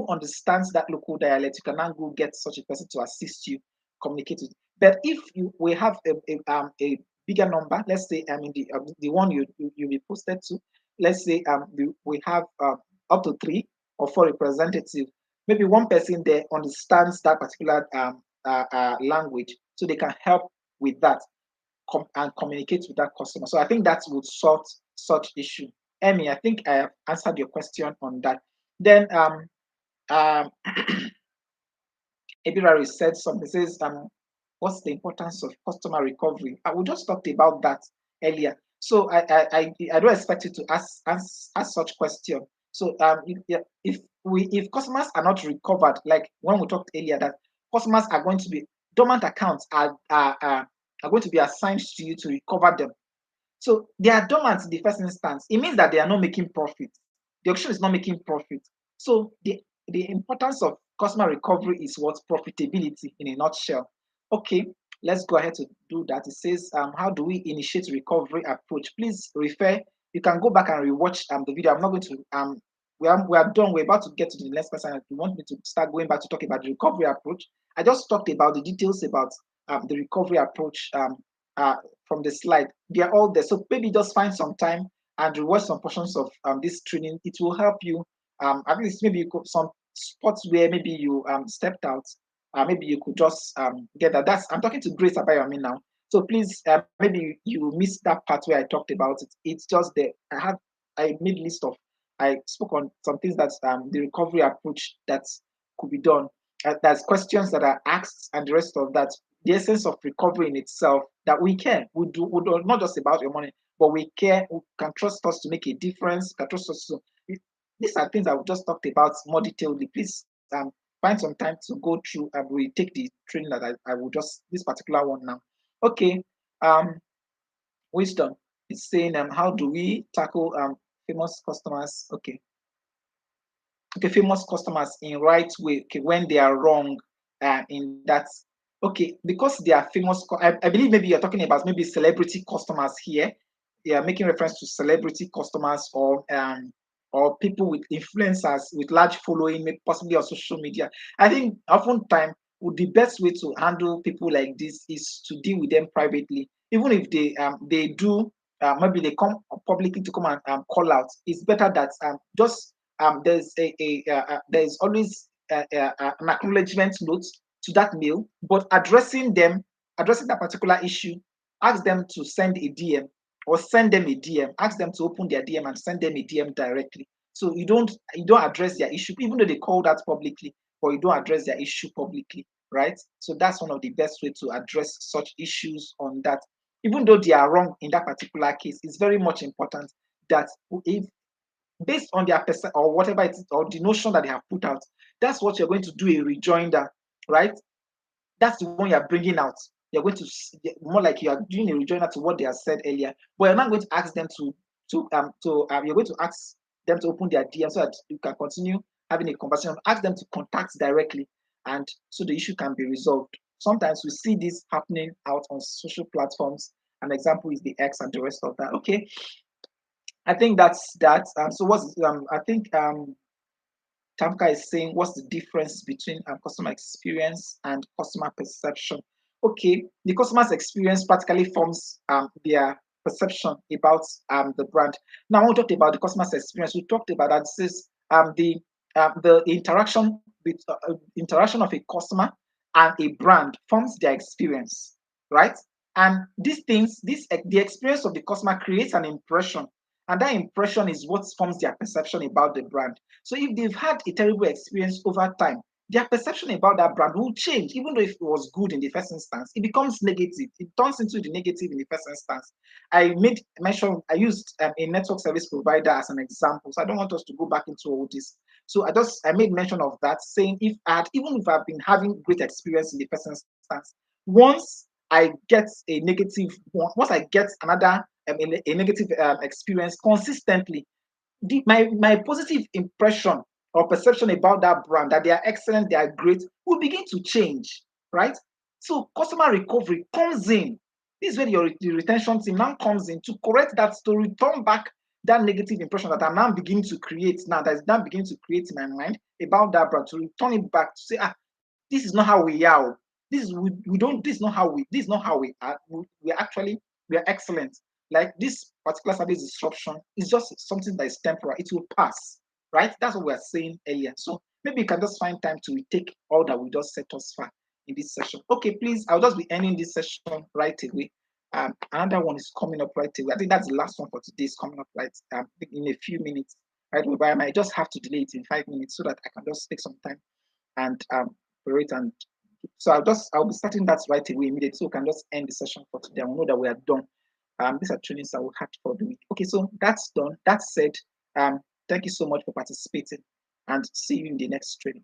understands that local dialect, you can now go get such a person to assist you communicate with. But if we have a bigger number, let's say the one you be posted to, let's say we have up to 3 or 4 representatives. Maybe one person there understands that particular language, so they can help with that and communicate with that customer. So I think that would sort such issue. Emmy, I think I have answered your question on that. Then um, Ebirari said something. Says what's the importance of customer recovery? We just talked about that earlier. So I don't expect you to ask such question. So if customers are not recovered, like when we talked earlier, that customers are going to be dormant accounts are going to be assigned to you to recover them. So they are dormant in the first instance. It means that they are not making profit. The auction is not making profit. So the importance of customer recovery is what profitability in a nutshell. Okay, let's go ahead to do that. It says, how do we initiate recovery approach? Please refer. You can go back and rewatch the video. I'm not going to we are done. We're about to get to the next person. If you want me to start going back to talk about the recovery approach, I just talked about the details about the recovery approach uh, from the slide. They are all there. So maybe just find some time and rewatch some portions of this training. It will help you. At least maybe you could some spots where maybe you stepped out. Maybe you could just get that. That's I'm talking to Grace Abayomi now. So please, maybe you missed that part where I talked about it. It's just there. I made list of I spoke on some things that the recovery approach that could be done. There's questions that are asked and the rest of that. The essence of recovery in itself that we do not just about your money, but we care. We can trust us to make a difference. Can trust us to. These are things I we just talked about more detailedly. Please find some time to go through and we take the training that I will just this particular one now. Okay. Um, wisdom is saying how do we tackle famous customers? Okay, famous customers in right way. Okay, when they are wrong in that. Okay, because they are famous. I believe maybe you're talking about maybe celebrity customers here. They are making reference to celebrity customers or people with influencers with large following, possibly on social media. I think oftentimes the best way to handle people like this is to deal with them privately, even if they do maybe they come publicly to come and call out. It's better that just there's always an acknowledgement note to that mail, but addressing that particular issue, ask them to send a DM or send them a DM. Ask them to open their DM and send them a DM directly. So you don't address their issue, even though they call that publicly, but you don't address their issue publicly, right? So that's one of the best way to address such issues on that. Even though they are wrong in that particular case, it's very much important that if based on their percent or whatever it is, or the notion that they have put out, that's what you're going to do a rejoinder, right? That's the one you're bringing out. You're going to more like you are doing a rejoinder to what they have said earlier, but you're not going to ask them you're going to ask them to open their DM so that you can continue having a conversation. Ask them to contact directly, and so the issue can be resolved. Sometimes we see this happening out on social platforms. An example is the X and the rest of that. Okay, I think that's that. So what's I think Tamka is saying, what's the difference between customer experience and customer perception? Okay, the customer's experience practically forms their perception about the brand. Now, when we talked about the customer's experience, we talked about that this is the interaction with interaction of a customer and a brand forms their experience, right? And these things, the experience of the customer creates an impression, and that impression is what forms their perception about the brand. So if they've had a terrible experience over time, their perception about that brand will change. Even though if it was good in the first instance, it becomes negative. It turns into the negative in the first instance. I used a network service provider as an example. So I don't want us to go back into all this. So I made mention of that, saying even if I've been having great experience in the first instance, once I get a negative, once I get another a negative experience consistently, my positive impression or perception about that brand, that they are excellent, they are great, will begin to change, right? So customer recovery comes in. This is where the retention team now comes in to correct that story, turn back that negative impression that I'm now beginning to create now, that is now beginning to create in my mind about that brand, to return it back to say, this is not how we are. We don't, this is not how we are. We are excellent. Like this particular service disruption is just something that is temporary. It will pass, right? That's what we are saying earlier. So maybe you can just find time to retake all that we just set us far in this session. Okay, please, I'll just be ending this session right away. Another one is coming up right away. I think that's the last one for today. Is coming up right in a few minutes, right? But I might just have to delay it in 5 minutes so that I can just take some time and for it. And so I'll be starting that right away immediately, so we can just end the session for today and we know that we are done. These are trainings that we had for the week. Okay, so that's done. That said, thank you so much for participating, and see you in the next training.